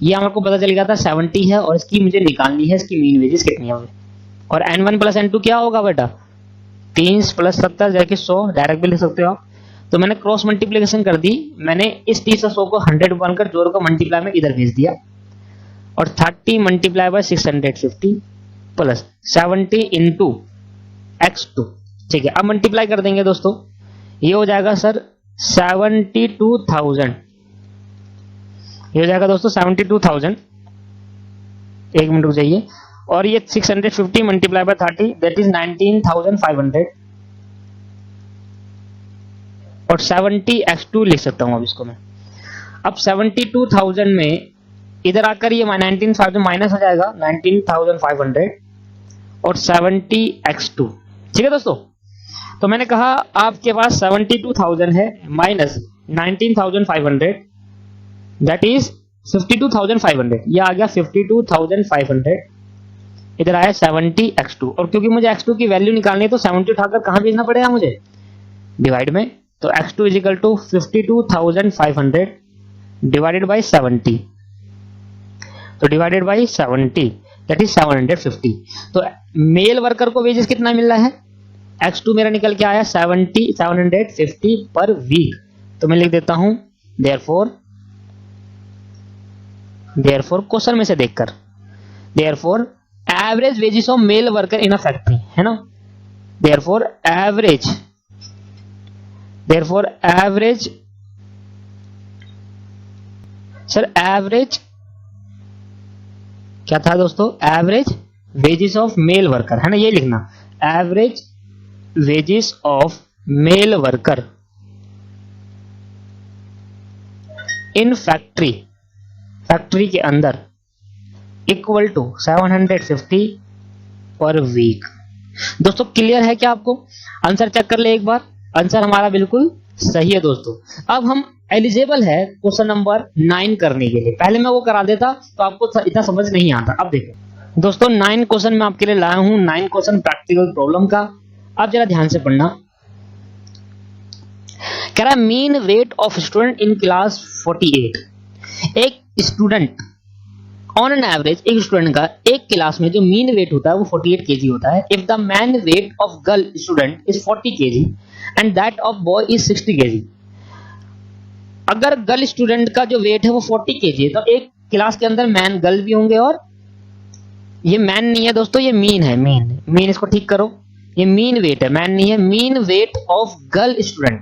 ये हमारे को पता चल गया था 70 है और इसकी मुझे निकालनी है इसकी मीन वेजेस कितनी है। और n1 प्लस n2 क्या होगा बेटा? 3 प्लस 70 जाके 100, डायरेक्ट भी लिख सकते हो आप। तो मैंने क्रॉस मल्टीप्लीकेशन कर दी, मैंने इस 30 और 100 को 100 बनकर जोड़ को मल्टीप्लाई में इधर भेज दिया और 30 multiply by 650 plus 70 into x2। ठीक है, अब मल्टीप्लाई कर देंगे दोस्तों, ये हो जाएगा सर 72,000, ये हो जाएगा दोस्तों 72,000। एक मिनट रुक जाइए, और ये 650 मल्टीप्लाई बाय 30 दैट इज 19,500 और 70 x2 लिख सकता हूं अब इसको मैं। अब 72,000 में इधर आकर ये 19,000 माइनस हो जाएगा 19,500 और 70 x2। ठीक है दोस्तों, तो मैंने कहा आपके पास 72,000 है माइनस 19,500 दैट इज 52,500, ये आ गया 52,500, इधर आया 70 x2 और क्योंकि मुझे x2 की वैल्यू निकालनी है तो 70 उठाकर कहां भेजना पड़ेगा मुझे? डिवाइड में। तो x2 is equal to 52,500 divided by 70, तो डिवाइडेड बाई 70 दैट इज 750। तो मेल वर्कर को वेजेस कितना मिल रहा है? x2 मेरा निकल के आया 750 पर वीक। तो मैं लिख देता हूं देयरफॉर क्वेश्चन में से देखकर therefore average wages of male worker in a factory, है ना? देयरफॉर एवरेज सर एवरेज क्या था दोस्तों? Average wages of male worker, है ना? ये लिखना, average wages of male worker in factory के अंदर इक्वल टू 750 पर वीक। दोस्तों क्लियर है क्या आपको? आंसर चेक कर ले एक बार, आंसर हमारा बिल्कुल सही है दोस्तों। अब हम एलिजिबल है क्वेश्चन नंबर 9 करने के लिए। पहले मैं वो करा देता तो आपको इतना समझ नहीं आता। अब देखो दोस्तों 9 क्वेश्चन मैं आपके लिए लाया हूं, 9 क्वेश्चन प्रैक्टिकल प्रॉब्लम का। आप जरा ध्यान से पढ़ना। कह रहा है mean weight of student in class 48। एक स्टूडेंट ऑन एन एवरेज, एक स्टूडेंट का एक क्लास में जो मीन वेट होता है वो 48 केजी होता है। If the man wait of girl student is 40 KG and that of boy is 60 KG. अगर गर्ल स्टूडेंट का जो वेट है वो 40 केजी है तो एक क्लास के अंदर मैन गर्ल भी होंगे, और ये मैन नहीं है दोस्तों, ये मीन है, मीन इसको ठीक करो, ये मीन वेट है, मैन नहीं है, mean weight of girl student.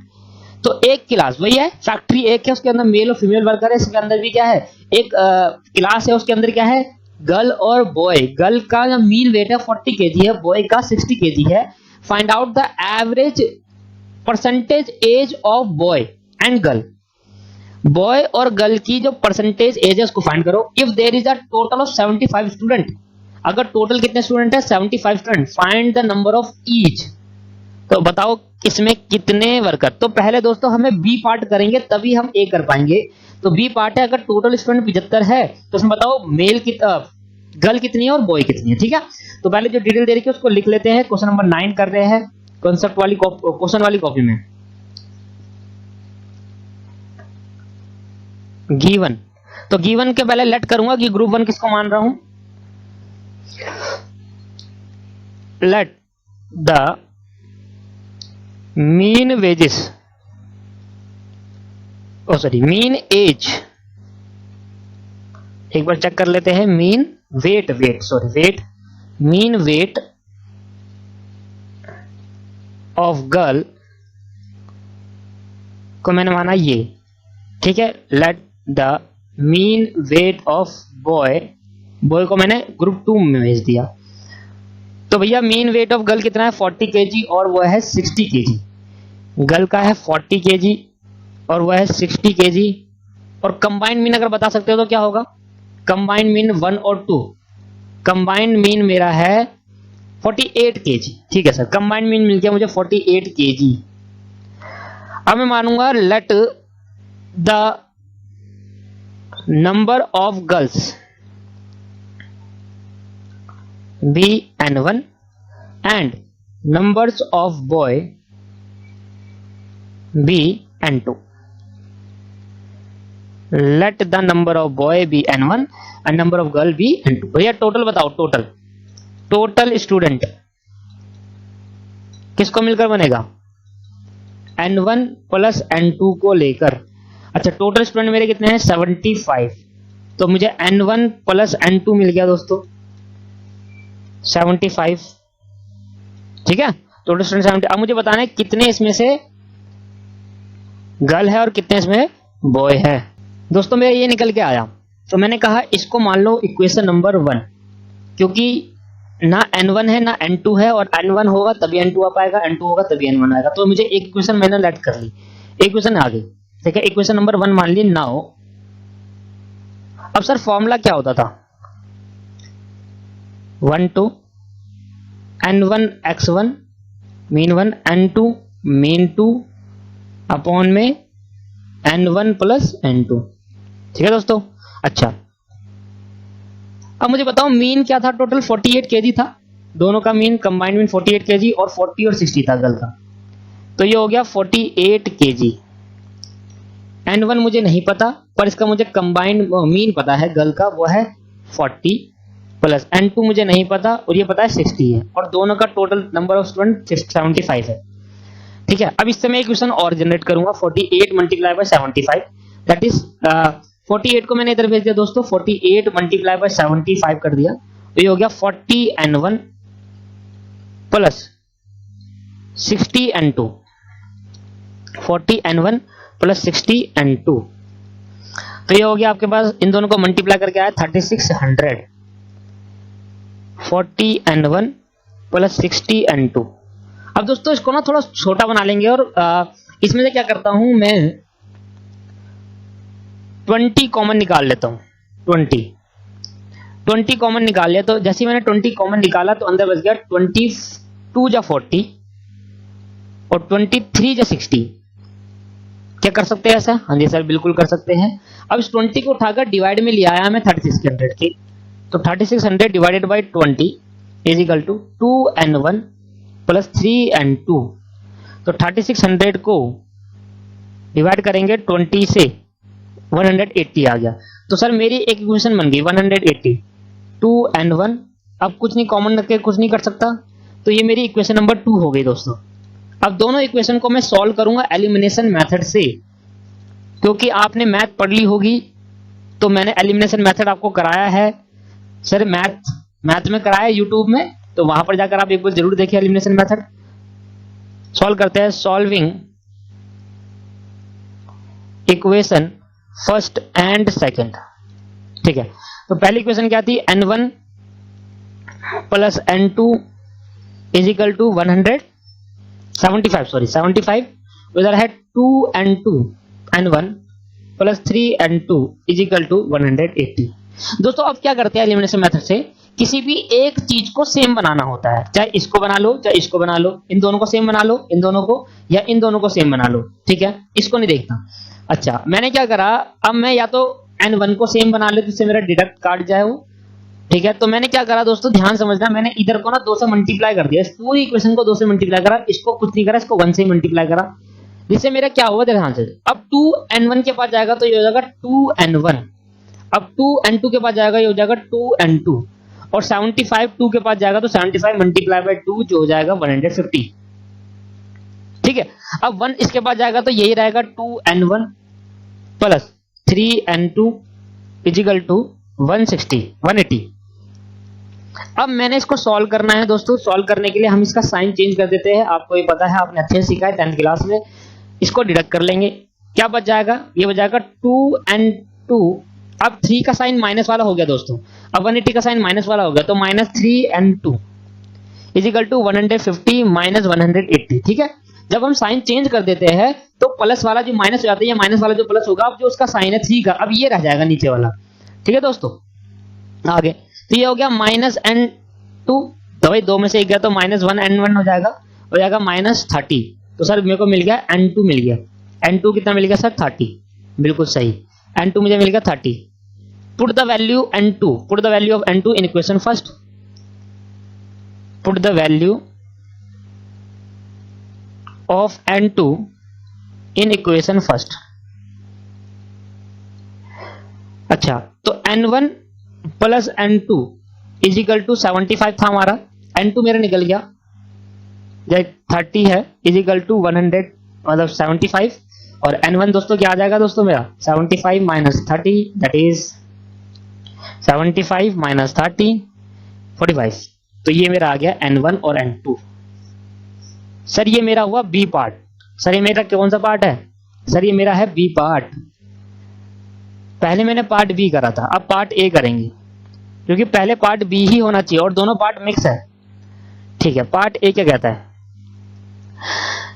तो एक क्लास वही है, फैक्ट्री एक है, उसके अंदर मेल और फीमेल वर्कर है, इसके अंदर भी क्या है, एक क्लास है, उसके अंदर क्या है, गर्ल और बॉय। गर्ल का जो मीन वेट है 40 केजी है, बॉय का 60 केजी है। Find out the average percentage age of boy and girl. Boy और गर्ल की जो परसेंटेज एज है उसको फाइंड करो। If there is a total of 75 student, अगर टोटल कितने स्टूडेंट है? 75 student. Find the number of each. तो बताओ इसमें कितने वर्कर? तो पहले दोस्तों हमें बी पार्ट करेंगे तभी हम ए कर पाएंगे। तो बी पार्ट है, अगर टोटल स्टूडेंट 75 है तो उसमें बताओ मेल की गर्ल कितनी है और बॉय कितनी है। ठीक है, तो पहले जो डिटेल दे रखी है उसको लिख लेते हैं। क्वेश्चन नंबर 9 कर रहे हैं कॉन्सेप्ट वाली क्वेश्चन वाली कॉपी में। गिवन, तो गिवन के पहले लेट करूंगा कि ग्रुप 1 किसको मान रहा हूं। Let the mean wages oh sorry mean age, एक बार चेक कर लेते हैं। Mean weight, mean weight of girl को मैंने माना ये, ठीक है। Let the mean weight of boy, boy को मैंने ग्रुप 2 में भेज दिया। तो भैया मीन वेट ऑफ गर्ल कितना है 40 केजी और वो है 60 केजी। गर्ल का है 40 केजी और वो है 60 केजी। और कंबाइंड मीन अगर बता सकते हो तो क्या होगा? कंबाइंड मीन 1 और 2, कंबाइंड मीन मेरा है 48 केजी। ठीक है सर, कंबाइंड मीन मिल गया मुझे 48 केजी। अब मैं मानूंगा let the number of girls be N1 and numbers of boy be N2। Let the number of boy be N1 and number of girl be N2। भैया total बताओ, total student किसको मिलकर बनेगा? N1 प्लस N2 को लेकर। अच्छा, total student मेरे कितने हैं? 75। तो मुझे N1 प्लस N2 मिल गया दोस्तों 75। ठीक है, टोटल स्टूडेंट 70। अब मुझे बताना है कितने इसमें से गर्ल है और कितने इसमें बॉय है। दोस्तों मेरा ये निकल के आया, तो मैंने कहा इसको मान लो इक्वेशन नंबर 1, क्योंकि ना N1 है ना N2 है, और N1 होगा तभी N2 आ पाएगा, N2 होगा तभी N1 आएगा। तो मुझे एक इक्वेशन मैंने लेट कर ली, इक्वेशन आ गई। ठीक है, इक्वेशन नंबर 1 मान ली। नाउ अब सर फॉर्मूला क्या होता था? 1 to N1 x1 mean 1 N2 mean 2 upon में N1 प्लस N2। ठीक है दोस्तों। अच्छा, अब मुझे बताओ मीन क्या था? टोटल 48 केजी था, दोनों का मीन कंबाइंड मीन 48 केजी और 40 और 60 था गर्ल का। तो ये हो गया 48 केजी। N1 मुझे नहीं पता, पर इसका मुझे कंबाइंड मीन पता है गर्ल का, वो है 40 प्लस N2 मुझे नहीं पता और ये पता है 60 है, और दोनों का टोटल नंबर ऑफ स्टूडेंट 75 है। ठीक है, अब इससे मैं एक क्वेश्चन और जनरेट करूंगा। 48 मल्टीप्लाई बाय 75, दैट इज 48 को मैंने इधर भेज दिया दोस्तों, 48 मल्टीप्लाई बाय 75 कर दिया, तो ये हो गया 40 N1 plus 60 N2, 40 N1 plus 60 N2। तो ये हो गया आपके पास, इन दोनों को मल्टीप्लाई करके आया 3600। 40 N1 प्लस 60 N2। अब दोस्तों इसको ना थोड़ा छोटा बना लेंगे, और इसमें से क्या करता हूं मैं 20 कॉमन निकाल लेता हूं। 20 कॉमन निकाल लिया, तो जैसे मैंने 20 कॉमन निकाला तो अंदर बच गया 22 जा 40 और 23 जा 60। क्या कर सकते हैं ऐसा? हाँ जी सर, बिल्कुल कर सकते हैं। अब इस 20 को उठाकर डिवाइड में ले आया मैं 3600 के, तो 3600 divided by 20 is equal to 2N1 plus 3N2। तो 3600 को डिवाइड करेंगे 20 से, 180 आ गया। तो सर मेरी एक इक्वेशन बन गई 180। 2N1, अब कुछ नहीं, कॉमन रख के कुछ नहीं कर सकता, तो ये मेरी इक्वेशन नंबर 2 हो गई दोस्तों। अब दोनों इक्वेशन को मैं सॉल्व करूंगा एलिमिनेशन मेथड से, क्योंकि आपने मैथ पढ़ ली होगी, तो मैंने एलिमिनेशन मेथड आपको कराया है। सर मैथ में कराया है यूट्यूब में, तो वहां पर जाकर आप एक बार जरूर देखिए एलिमिनेशन मेथड। सॉल्व करते हैं, solving equation first and second. ठीक है, तो पहली इक्वेशन क्या थी? N1 plus N2 is equal to 75। उधर है 2N2 N1 plus 3N2 is equal to 180। दोस्तों अब क्या करते हैं एलिमिनेशन मेथड से, किसी भी एक चीज को सेम बनाना होता है, चाहे इसको बना लो चाहे इसको बना लो, इन दोनों को सेम बना लो, इन दोनों को, या इन दोनों को सेम बना लो। ठीक है, इसको नहीं देखना। अच्छा, मैंने क्या करा, अब मैं या तो N1 को सेम बना ले जिससे मेरा डिडक्ट काट जाए वो। ठीक है, तो मैंने क्या करा दोस्तों, ध्यान समझना, मैंने इधर को ना 2 से मल्टीप्लाई कर दिया, इस पूरी इक्वेशन को 2 से मल्टीप्लाई करा, इसको कुछ नहीं करा, इसको 1 से मल्टीप्लाई करा, जिससे मेरा क्या हुआ ध्यान से। अब 2N1 के पास जाएगा तो ये हो जाएगा 2N1, अब 2N2 के पास जाएगा ये हो जाएगा 2N2, और 75 2 के पास जाएगा तो 75 मल्टीप्लाई बाय 2 जो हो जाएगा 150। ठीक है, अब 1 इसके पास जाएगा तो यही रहेगा 2N1 plus 3n2 is equal to 180। अब मैंने इसको सॉल्व करना है दोस्तों। सॉल्व करने के लिए हम इसका साइन चेंज कर देते हैं। आपको ये पता है, आपने अच्छे से सीखा है 10th क्लास में। इसको डिडक्ट कर लेंगे, क्या बच जाएगा? ये बच जाएगा 2n2। अब 3 का साइन माइनस वाला हो गया दोस्तों, अब 180 का साइन माइनस वाला हो गया, तो minus 3n2 is equal to 150 minus 180। ठीक है, जब हम साइन चेंज कर देते हैं तो प्लस वाला जो माइनस हो जाता है, माइनस वाला जो प्लस होगा, अब जो उसका साइन है 3 का, अब ये रह जाएगा नीचे वाला। ठीक है दोस्तों, आगे तो ये हो गया माइनस n2, तो भाई 2 में से 1 गया तो माइनस 1n1 हो जाएगा माइनस 30। तो सर मेरे को मिल गया n2 मिल गया। n2 कितना मिल गया सर? 30। बिल्कुल सही, n2 मुझे मिल गया 30। Put the value of n2 in equation first. Put the value of n2 in equation first. अच्छा, तो n1 plus n2 is equal to 75 था हमारा, n2 मेरा निकल गया, 30 है इजिकल टू 100 मतलब 75, और n1 दोस्तों क्या आ जाएगा दोस्तों मेरा? 75 माइनस 30, दैट इज 75 माइनस 30 45। तो ये मेरा आ गया n1 और n2। सर ये मेरा हुआ बी पार्ट। सर ये मेरा कौन सा पार्ट है? सर ये मेरा है बी पार्ट। पहले मैंने पार्ट बी करा था, अब पार्ट ए करेंगे, क्योंकि पहले पार्ट बी ही होना चाहिए और दोनों पार्ट मिक्स है। ठीक है, पार्ट ए क्या कहता है?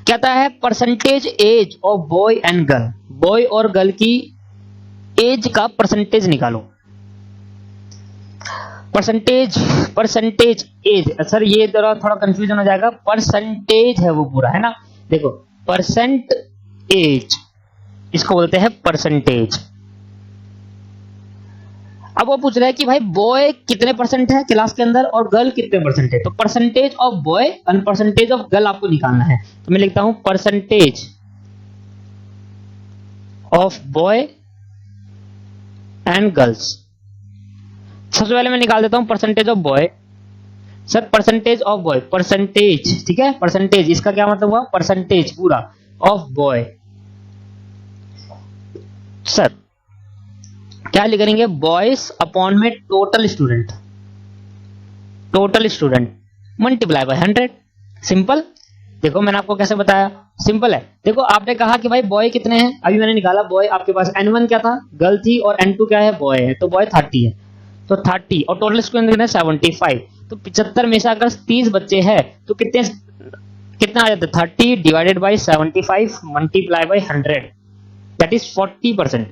कहता है percentage age of boy and girl. Boy और गर्ल की एज का परसेंटेज निकालो। परसेंटेज एज, सर ये थोड़ा कंफ्यूजन हो जाएगा। परसेंटेज है वो पूरा, है ना? देखो, परसेंट एज इसको बोलते हैं परसेंटेज। अब वो पूछ रहा है कि भाई बॉय कितने परसेंट है क्लास के अंदर और गर्ल कितने परसेंट है, तो percentage of boy and percentage of girl आपको निकालना है। तो मैं लिखता हूं percentage of boy and girls. सबसे पहले मैं निकाल देता हूं percentage of boy. Sir percentage of boy, percentage, ठीक है, परसेंटेज, इसका क्या मतलब हुआ? परसेंटेज पूरा ऑफ बॉय। सर क्या लिखेंगे? बॉयज अपॉन में total student multiply by 100। Simple. देखो मैंने आपको कैसे बताया, सिंपल है। देखो आपने कहा कि भाई बॉय कितने हैं, अभी मैंने निकाला बॉय, आपके पास n1 क्या था? गर्ल थी, और n2 क्या है? बॉय है, तो बॉय 30 है, तो 30 और टोटल स्टूडेंट कितने? 75। तो 75 में से अगर 30 बच्चे हैं तो कितना आ जाता है? 30 divided by 75 multiply by 100, that is 40%।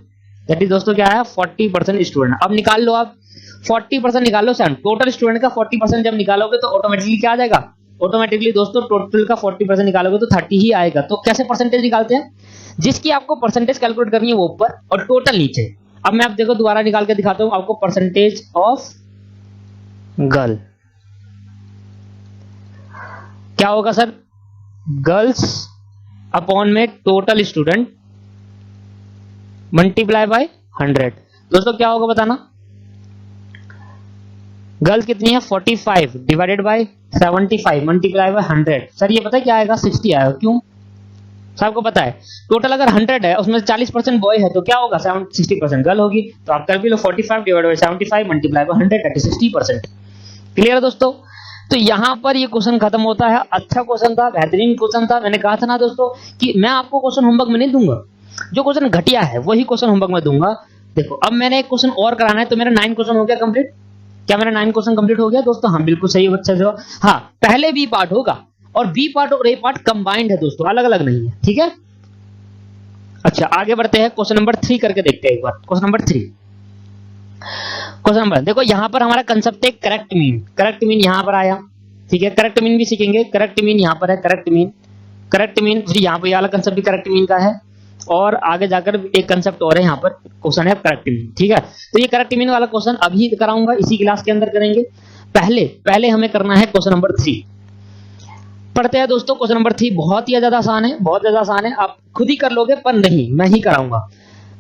That is दोस्तों क्या है? 40% स्टूडेंट। अब निकाल लो आप 40% निकाल लो सर। टोटल स्टूडेंट का 40% जब निकालोगे तो ऑटोमेटिकली क्या आ जाएगा? ऑटोमेटिकली दोस्तों टोटल का 40% निकालोगे तो 30 ही आएगा। तो कैसे परसेंटेज निकालते हैं? जिसकी आपको परसेंटेज कैलकुलेट करनी है वो ऊपर और टोटल नीचे। अब मैं आप देखो दोबारा निकाल के दिखाता हूं आपको। परसेंटेज ऑफ गर्ल क्या होगा सर? गर्ल्स अपॉन में टोटल स्टूडेंट मल्टीप्लाई बाय 100। दोस्तों क्या होगा बताना? गर्ल्स कितनी है? 45 divided by 75 multiply by 100। Sir ये पता है क्या आएगा? 60 आएगा। क्यों? सबको पता है टोटल अगर 100 है उसमें 40% बॉय है तो क्या होगा? 60% गर्ल होगी। तो आप कर भी लो 45 divided by 75 multiply by 100 that is 60%। Clear है दोस्तों? तो यहां पर ये क्वेश्चन खत्म होता है। अच्छा क्वेश्चन था, बेहतरीन क्वेश्चन था। मैंने कहा था ना दोस्तों कि मैं आपको क्वेश्चन होमवर्क में नहीं दूंगा, जो क्वेश्चन घटिया है वही क्वेश्चन होमवर्क में दूंगा। देखो अब मैंने एक क्वेश्चन और कराना है, तो मेरा 9 क्वेश्चन हो गया कंप्लीट। क्या मेरा 9 क्वेश्चन कंप्लीट हो गया दोस्तों? हाँ बिल्कुल सही बच्चे से। हाँ पहले बी पार्ट होगा और बी पार्ट और ए पार्ट कंबाइंड है दोस्तों, अलग अलग नहीं है। ठीक है, अच्छा आगे बढ़ते हैं। क्वेश्चन नंबर 3 करके देखते हैं एक बार। क्वेश्चन नंबर 3, क्वेश्चन नंबर देखो यहां पर हमारा कंसेप्ट है करेक्ट मीन। करेक्ट मीन यहां पर आया, ठीक है, करेक्ट मीन भी सीखेंगे। करेक्ट मीन यहां पर है, करेक्ट मीन फिर यहां पर वाला कंसेप्ट भी करेक्ट मीन का है, और आगे जाकर एक कंसेप्ट और है यहाँ पर क्वेश्चन है करेक्ट मीन। ठीक है, तो ये करेक्ट मीन वाला क्वेश्चन अभी कराऊंगा, इसी क्लास के अंदर करेंगे। पहले हमें करना है क्वेश्चन नंबर 3। पढ़ते हैं दोस्तों। क्वेश्चन नंबर 3 बहुत ही ज्यादा आसान है, बहुत ज्यादा आसान है। आप खुद ही कर लोगे, पर नहीं मैं ही कराऊंगा।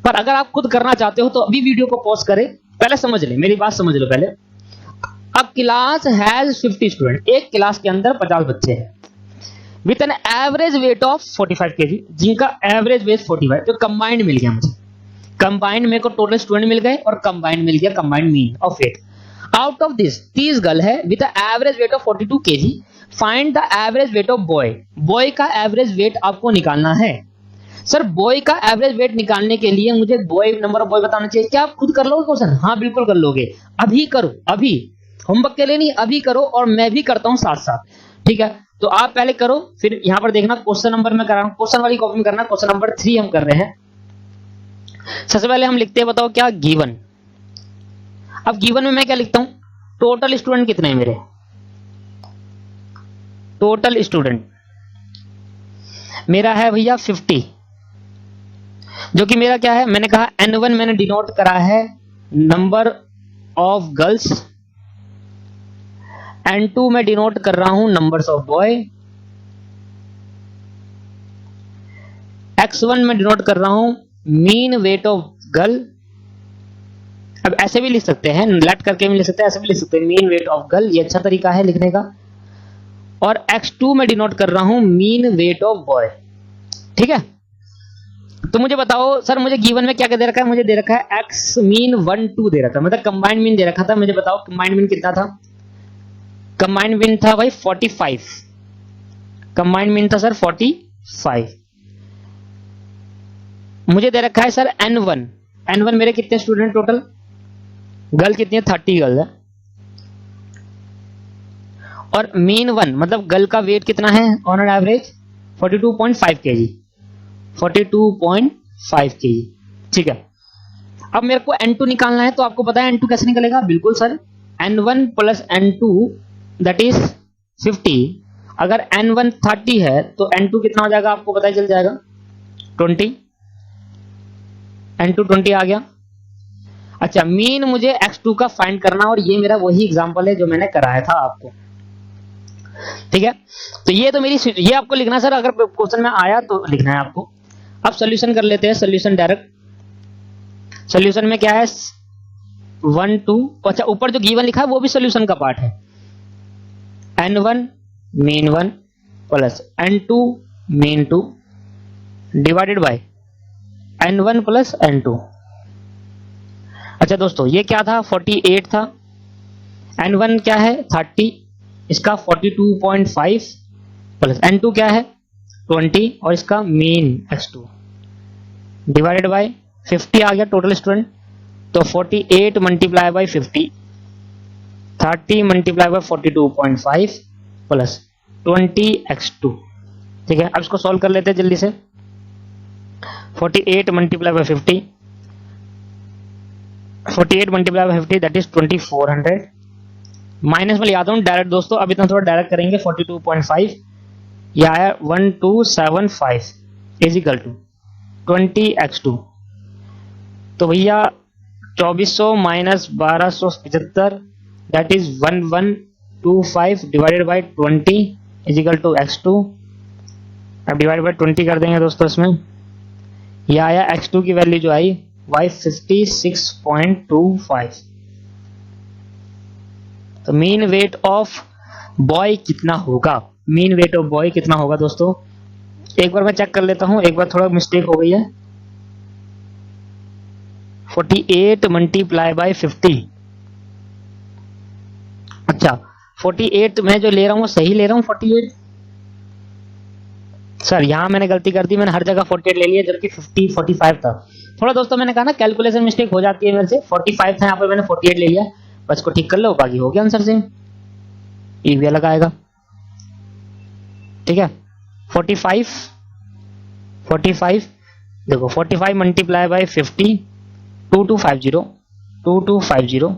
पर अगर आप खुद करना चाहते हो तो अभी वीडियो को पॉज करें, पहले समझ ले, मेरी बात समझ लो पहले। अब क्लास हैज 50 स्टूडेंट, एक क्लास के अंदर 50 बच्चे हैं with an average weight of 45 kg, जिनका एवरेज वेट 45, तो कंबाइंड मिल गया मुझे। कंबाइंड मेरे को टोटल स्टूडेंट मिल गए और कंबाइंड मिल गया combined mean of weight. Out of this 30 girl है with average weight of 42 kg, find the average weight of boy. Boy का एवरेज वेट आपको निकालना है। सर बॉय का एवरेज वेट निकालने के लिए मुझे बॉय नंबर ऑफ बॉय बताना चाहिए। क्या आप खुद कर लोगे क्वेश्चन? हाँ बिल्कुल कर लोगे। अभी करो, अभी होमवर्क के लिए नहीं, अभी करो और मैं भी करता हूं साथ साथ, ठीक है। तो आप पहले करो, फिर यहां पर देखना क्वेश्चन नंबर में कर रहा हूं, क्वेश्चन वाली कॉपी में करना। क्वेश्चन नंबर 3 हम कर रहे हैं। सबसे पहले हम लिखते हैं, बताओ क्या गिवन। अब गिवन में मैं क्या लिखता हूं, टोटल स्टूडेंट कितने हैं मेरे, टोटल स्टूडेंट मेरा है भैया 50, जो कि मेरा क्या है, मैंने कहा N1 मैंने डिनोट करा है नंबर ऑफ गर्ल्स, N2 में डिनोट कर रहा हूं नंबर्स ऑफ बॉय, X1 में डिनोट कर रहा हूं मीन वेट ऑफ गर्ल। अब ऐसे भी लिख सकते हैं, लेट करके भी लिख सकते हैं, ऐसे भी लिख सकते हैं मीन वेट ऑफ गर्ल, ये अच्छा तरीका है लिखने का। और X2 में डिनोट कर रहा हूं मीन वेट ऑफ बॉय, ठीक है। तो मुझे बताओ सर मुझे गिवन में क्या क्या दे रखा है, मुझे दे रखा है X मीन 1 2 दे रखा है, मतलब कंबाइंड मीन दे रखा था। मुझे बताओ कंबाइंड मीन कितना था, कंबाइंड मीन था भाई 45, कंबाइंड मीन था सर 45। मुझे दे रखा है सर N1, N1 मेरे कितने स्टूडेंट टोटल, गर्ल कितनी है 30 गर्ल है, और मीन 1 मतलब गर्ल का वेट कितना है on an average 42.5 kg, 42.5 kg, ठीक है। अब मेरे को N2 निकालना है, तो आपको पता है N2 कैसे निकलेगा, बिल्कुल sir N1 plus N2 that is 50। अगर N1 30 है तो N2 कितना हो जाएगा आपको पता ही चल जाएगा 20, N2 20 आ गया। अच्छा मीन मुझे X2 का फाइंड करना, और ये मेरा वही एग्जांपल है जो मैंने कराया था आपको, ठीक है। तो ये तो मेरी, ये आपको लिखना सर, अगर क्वेश्चन में आया तो लिखना है आपको। अब सॉल्यूशन कर लेते हैं, सॉल्यूशन डायरेक्ट। सॉल्यूशन में क्या है 1 2, अच्छा ऊपर जो गिवन लिखा है वो भी सॉल्यूशन का पार्ट है। N1 mean 1 plus N2 mean 2 divided by N1 plus N2। अच्छा दोस्तों ये क्या था 48 था, N1 क्या है 30, इसका 42.5 प्लस N2 क्या है 20 और इसका मीन X2 डिवाइडेड बाय 50 आ गया टोटल स्टूडेंट। तो 48 multiply by 50, 30 multiply by 42.5 plus 20 X2, ठीक है। अब इसको सॉल्व कर लेते हैं जल्दी से। 48 multiply by 50, 48 multiply by 50 that is 2400, minus में आता हूं डायरेक्ट दोस्तों, अब इतना थोड़ा डायरेक्ट करेंगे 42.5, यह आया 1275 इज इक्वल टू 20 X2। तो भैया 2400 minus 1275 that is 1125 divided by 20 is equal to X2। अब डिवाइड बाय 20 कर देंगे दोस्तों, इसमें यह आया X2 की वैल्यू जो आई 56.25। तो मीन वेट ऑफ बॉय कितना होगा, मीन वेट ऑफ बॉय कितना होगा दोस्तों, एक बार मैं चेक कर लेता हूं, एक बार थोड़ा मिस्टेक हो गई है। 48 मल्टीप्लाई बाय 50, अच्छा 48 मैं जो ले रहा हूं सही ले रहा हूं 48, सर यहां मैंने गलती कर दी, मैंने हर जगह 48 ले लिया जबकि 45 था। थोड़ा दोस्तों मैंने कहा ना कैलकुलेशन मिस्टेक हो जाती है मेरे से, 45 था यहाँ पर मैंने 48 ले लिया, बस को ठीक कर लो बाकी हो गया आंसर से, ये भी अलग आएगा, ठीक है। 45 देखो 45 मल्टीप्लाई बाय 50 2250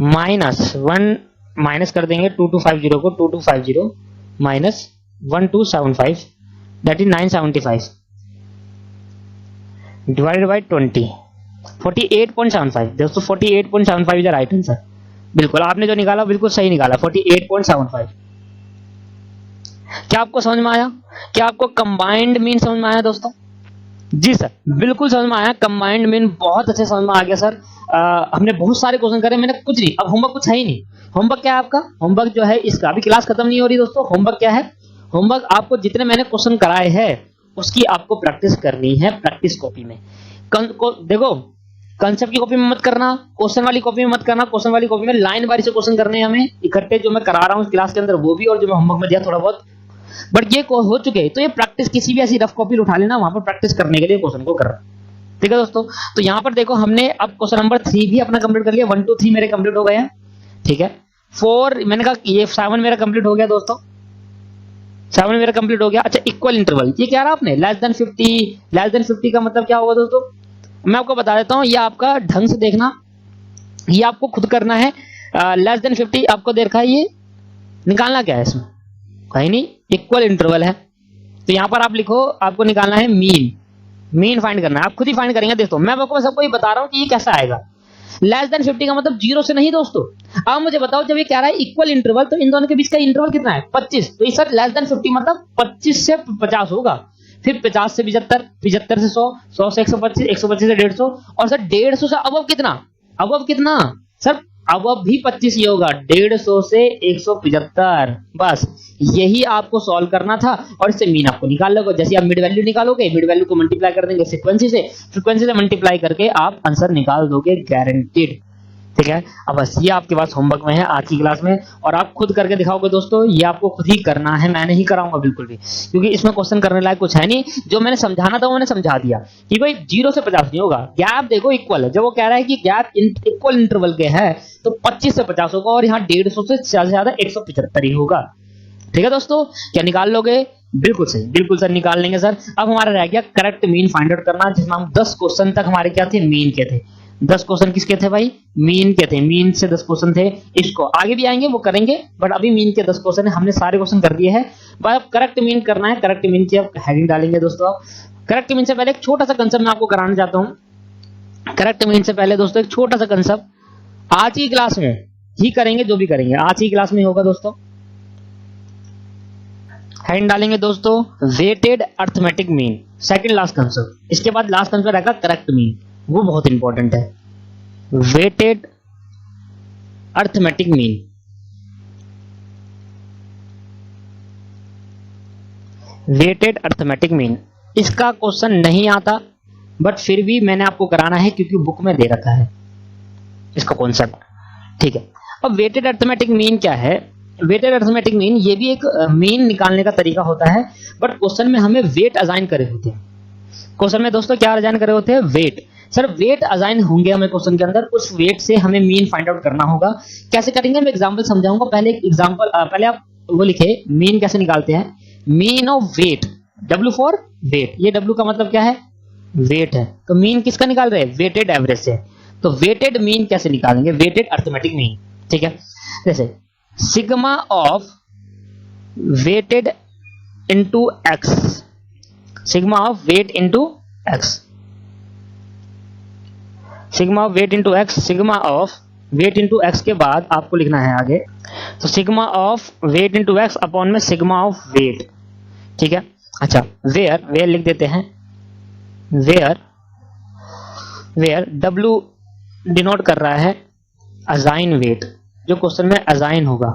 माइनस 1 माइनस कर देंगे 2250 को, 2250 minus 1275 that is 975 divided by 20, 48.75 दोस्तों, 48.75 इज द राइट आंसर। बिल्कुल आपने जो निकाला बिल्कुल सही निकाला 48.75। क्या आपको समझ में आया, क्या आपको कंबाइंड मीन समझ में आया दोस्तों? जी सर बिल्कुल समझ में आया, कंबाइंड मीन बहुत अच्छे समझ में आ गया सर। हमने बहुत सारे क्वेश्चन करे, मैंने कुछ नहीं, अब होमवर्क कुछ है ही नहीं। होमवर्क क्या है आपका, होमवर्क जो है इसका, अभी क्लास खत्म नहीं हो रही दोस्तों, होमवर्क क्या है, होमवर्क आपको जितने मैंने क्वेश्चन कराए हैं उसकी आपको प्रैक्टिस करनी है प्रैक्टिस कॉपी में। देखो कंसेप्ट की कॉपी में मत करना, क्वेश्चन वाली कॉपी में मत करना। क्वेश्चन वाली कॉपी में लाइन वारी से क्वेश्चन करने हैं हमें इकट्ठे, जो मैं करा रहा हूँ क्लास के अंदर वो भी, और जो मैं होमवर्क में दिया थोड़ा बहुत, बट ये हो चुके हैं। तो ये प्रैक्टिस किसी भी ऐसी रफ कॉपी उठा लेना, वहां पर प्रैक्टिस करने के लिए क्वेश्चन को कर रहा है। ठीक है दोस्तों, तो यहाँ पर देखो हमने अब क्वेश्चन नंबर 3 भी अपना कंप्लीट कर लिया। 1 2 3 मेरे कंप्लीट हो गए हैं। ठीक है, 4 मैंने कहा, ये 7 मेरा कंप्लीट हो गया दोस्तों, 7 मेरा कंप्लीट हो गया। अच्छा, इक्वल इंटरवल ये क्या रहा आपने, लेस देन 50 का मतलब क्या होगा दोस्तों, मैं आपको बता देता हूं। ये आपका ढंग से देखना, ये आपको खुद करना है। लेस देन 50 आपको दे रखा है, ये निकालना क्या है इसमें, कहीं नहीं, इक्वल इंटरवल है। तो यहां पर आप लिखो, आपको निकालना है मीन फाइंड करना है, आप खुद ही फाइंड करेंगे। दोस्तों मैं आपको सबको ये बता रहा हूं कि ये कैसा आएगा। लेस देन 50 का मतलब 0 से नहीं दोस्तों। अब मुझे बताओ, जब ये कह रहा है इक्वल इंटरवल, तो इन दोनों के बीच का इंटरवल कितना है, 25। तो सर लेस देन 50 मतलब 25 से 50 होगा, फिर 50 से 75, 75 से 100, 100 से 125, 125 से 150, और सर 150 से अबव कितना, अबव कितना सर, अबव भी 25 ही होगा, 150 से 175। बस यही आपको सॉल्व करना था, और इससे मीन आपको निकाल लोगे। जैसे आप मिड वैल्यू निकालोगे, मिड वैल्यू को मल्टीप्लाई कर देंगे फ्रीक्वेंसी से मल्टीप्लाई करके आप आंसर निकाल दोगे, गारंटीड। ठीक है, अब बस ये आपके पास होमवर्क में है आज की क्लास में, और आप खुद करके दिखाओगे दोस्तों। ये आपको खुद ही करना है, मैं नहीं कराऊंगा बिल्कुल भी, क्योंकि इसमें क्वेश्चन करने लायक कुछ है नहीं। जो मैंने समझाना था वो मैंने समझा दिया कि भाई 0 से 50 नहीं होगा, गैप देखो इक्वल है। जब वो कह रहा है कि गैप इक्वल इंटरवल के है, तो 25 से 50 होगा, और यहाँ 150 से ज्यादा 175 ही होगा। ठीक है दोस्तों, क्या निकाल लोगे, बिल्कुल सही, बिल्कुल सर निकाल लेंगे सर। अब हमारा रह गया करेक्ट मीन फाइंड आउट करना, जिसमें हम 10 क्वेश्चन तक हमारे क्या थे, मीन के थे। 10 क्वेश्चन किसके थे भाई, मीन के थे, मीन से 10 क्वेश्चन थे। इसको आगे भी आएंगे वो करेंगे, बट अभी मीन के 10 क्वेश्चन है, हमने सारे क्वेश्चन कर दिए हैं। बस अब करेक्ट मीन करना है। करेक्ट मीन की अब हेडिंग डालेंगे दोस्तों। करेक्ट मीन से पहले एक छोटा सा कंसेप्ट मैं आपको कराना चाहता हूं। करेक्ट मीन से पहले दोस्तों एक छोटा सा कंसेप्ट आज की क्लास में ही करेंगे, जो भी करेंगे आज की क्लास में होगा दोस्तों। हेडिंग डालेंगे दोस्तों, weighted arithmetic mean, second last concept. इसके बाद लास्ट कंसेप्ट रहेगा करेक्ट मीन, वो बहुत इंपॉर्टेंट है। Weighted arithmetic mean, weighted arithmetic mean, इसका क्वेश्चन नहीं आता, बट फिर भी मैंने आपको कराना है क्योंकि बुक में दे रखा है इसका कॉन्सेप्ट। ठीक है, अब वेटेड अर्थमेटिक मीन क्या है, वेटेड अर्थमेटिक मीन ये भी एक मीन निकालने का तरीका होता है, बट क्वेश्चन में हमें वेट असाइन करे होते हैं। क्वेश्चन में दोस्तों क्या असाइन करे होते हैं, वेट। सर वेट असाइन होंगे हमें क्वेश्चन के अंदर, उस वेट से हमें मीन फाइंड आउट करना होगा। कैसे करेंगे मैं एग्जांपल समझाऊंगा। पहले एक एग्जांपल, पहले आप वो लिखे मीन कैसे निकालते हैं, mean of weight, W for weight. ये W का मतलब क्या है, वेट है, तो मीन किसका निकाल रहे हैं, वेटेड एवरेज से। तो वेटेड मीन कैसे निकालेंगे, वेटेड अर्थमेटिक मीन। ठीक है, जैसे sigma of weighted into x, sigma of weight into x, sigma of weight into x, sigma of weight into x के बाद आपको लिखना है आगे, तो sigma of weight into x upon में सिग्मा ऑफ वेट। ठीक है, अच्छा वेयर लिख देते हैं, वेयर W डिनोट कर रहा है असाइन वेट, जो क्वेश्चन में असाइन होगा।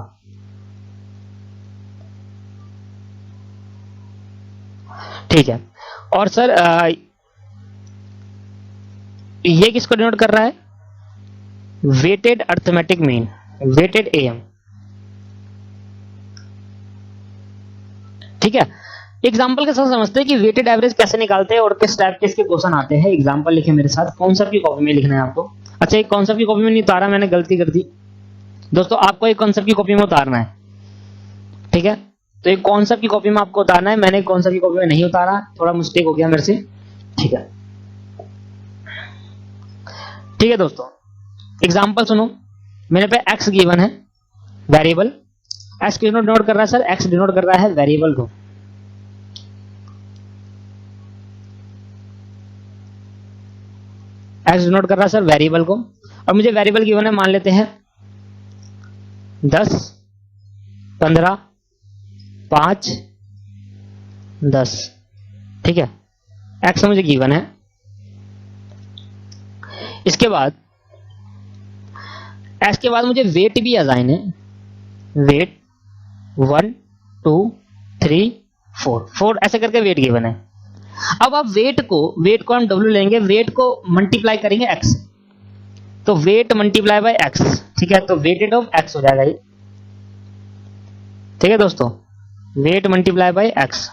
ठीक है, और सर ये किसको डिनोट कर रहा है, weighted arithmetic mean, weighted AM। ठीक है, एग्जांपल के साथ समझते हैं कि वेटेड एवरेज कैसे निकालते हैं और किस टाइप के इसके क्वेश्चन आते हैं। एग्जांपल लिखे मेरे साथ, कॉन्सेप्ट की कॉपी में लिखना है आपको। अच्छा, एक कॉन्सेप्ट की कॉपी में नहीं उतारा, मैंने गलती कर दी दोस्तों, आपको एक कॉन्सेप्ट की कॉपी में उतारना है। ठीक है, तो एक कॉन्सेप्ट की कॉपी में आपको उतारना है, मैंने कॉन्सेप्ट की कॉपी में नहीं उतारा, थोड़ा मिस्टेक हो गया मेरे से। ठीक है, ठीक है दोस्तों, एग्जांपल सुनो। मेरे पे x गिवन है, वेरिएबल x किसको डिनोट कर रहा है सर, x डिनोट कर रहा है वेरिएबल को। x डिनोट कर रहा है सर वेरिएबल को, और मुझे वेरिएबल गिवन है, मान लेते हैं 10, 15, 5, 10। ठीक है, x मुझे गिवन है। इसके बाद x के बाद मुझे वेट भी असाइन है, वेट 1 2 3 4 ऐसे करके वेट गिवन है। अब आप वेट को हम W लेंगे, वेट को मल्टीप्लाई करेंगे x, तो वेट मल्टीप्लाई बाय x, ठीक है, तो वेटेड ऑफ x हो जाएगा ये, ठीक है दोस्तों, weight multiply by x।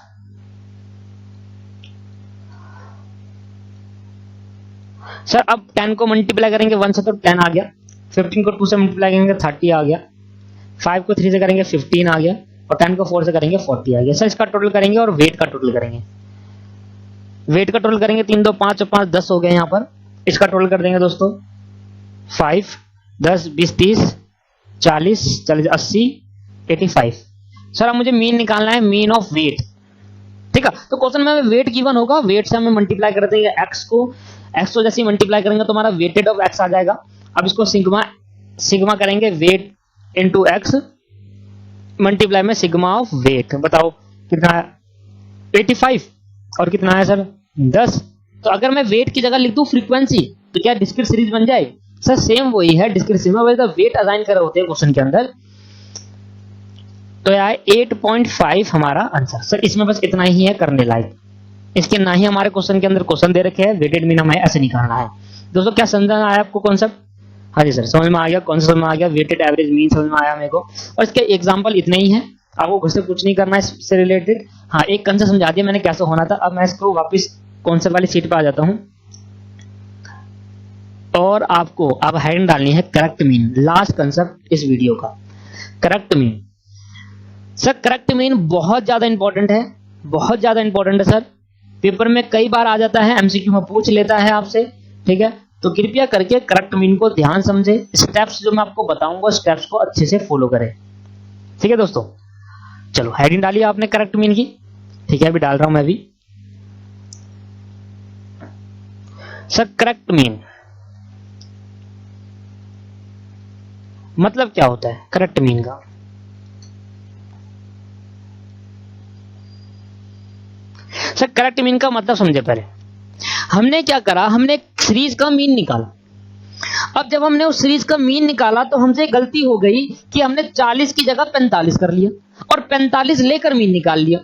Sir अब 10 को मल्टीप्लाई करेंगे 1 से तो 10 आ गया, 15 को 2 से मल्टीप्लाई करेंगे 30 आ गया, 5 को 3 से करेंगे 15 आ गया, और 10 को 4 से करेंगे 40 आ गया। सर इसका टोटल करेंगे और वेट का टोटल करेंगे, वेट का टोटल करेंगे 3 2 5 और 5 10 हो गए यहाँ पर। इसका टोटल कर देंगे दोस्तों 5 10 20 30 40 40 80 85। सर अब मुझे मीन निकालना है, मीन ऑफ वेट, ठीक है। तो क्वेश्चन में वेट गिवन होगा, वेट से हमें मल्टीप्लाई कर देंगे x को जैसे मल्टीप्लाई करेंगे तो हमारा वेटेड ऑफ x आ जाएगा। अब इसको सिग्मा करेंगे वेट इनटू x मल्टीप्लाई में सिग्मा ऑफ वेट, बताओ कितना है 85 और कितना है सर 10। तो अगर मैं वेट की जगह लिख दूं फ्रीक्वेंसी तो क्या डिस्क्रीट सीरीज बन जाए? सर सेम वही है, डिस्क्रीट सीरीज में वेट असाइन कर रहे होते हैं क्वेश्चन के अंदर। तो यह 8.5 हमारा आंसर। सर इसमें बस इतना ही है करने लायक, इसके ना ही हमारे क्वेश्चन के अंदर क्वेश्चन दे रखे हैं, वेटेड मीन हमें ऐसे निकालना है। दोस्तों क्या समझ आया आपको कॉन्सेप्ट? हाँ जी सर समझ में आ गया, कौन सा समझ में आ गया, वेटेड एवरेज मीन समझ में आया मेरे को। और इसके एग्जांपल इतने ही है, आपको कुछ से कुछ नहीं करना है इससे रिलेटेड। हाँ एक कंसेप्ट समझा दिया मैंने कैसे होना था। अब मैं इसको वापस कॉन्सेप्ट वाली सीट पे आ जाता हूँ और आपको अब हेडिंग डालनी है करेक्ट मीन, लास्ट कंसेप्ट इस वीडियो का, correct mean. Sir correct mean बहुत ज्यादा इंपॉर्टेंट है, बहुत ज्यादा इंपॉर्टेंट है सर, पेपर में कई बार आ जाता है, एमसीक्यू में पूछ लेता है आपसे, ठीक है। तो कृपया करके करेक्ट मीन को ध्यान समझे, स्टेप्स जो मैं आपको बताऊंगा स्टेप्स को अच्छे से फॉलो करें, ठीक है दोस्तों। चलो हेडिंग डालिए आपने करेक्ट मीन की, ठीक है, अभी डाल रहा हूं मैं भी। सर करेक्ट मीन मतलब क्या होता है? करेक्ट मीन का सर करेक्ट मीन का मतलब समझे पहले। हमने क्या करा, हमने एक सीरीज का मीन निकाला। अब जब हमने उस सीरीज का मीन निकाला तो हमसे गलती हो गई कि हमने 40 की जगह 45 कर लिया और 45 लेकर मीन निकाल लिया,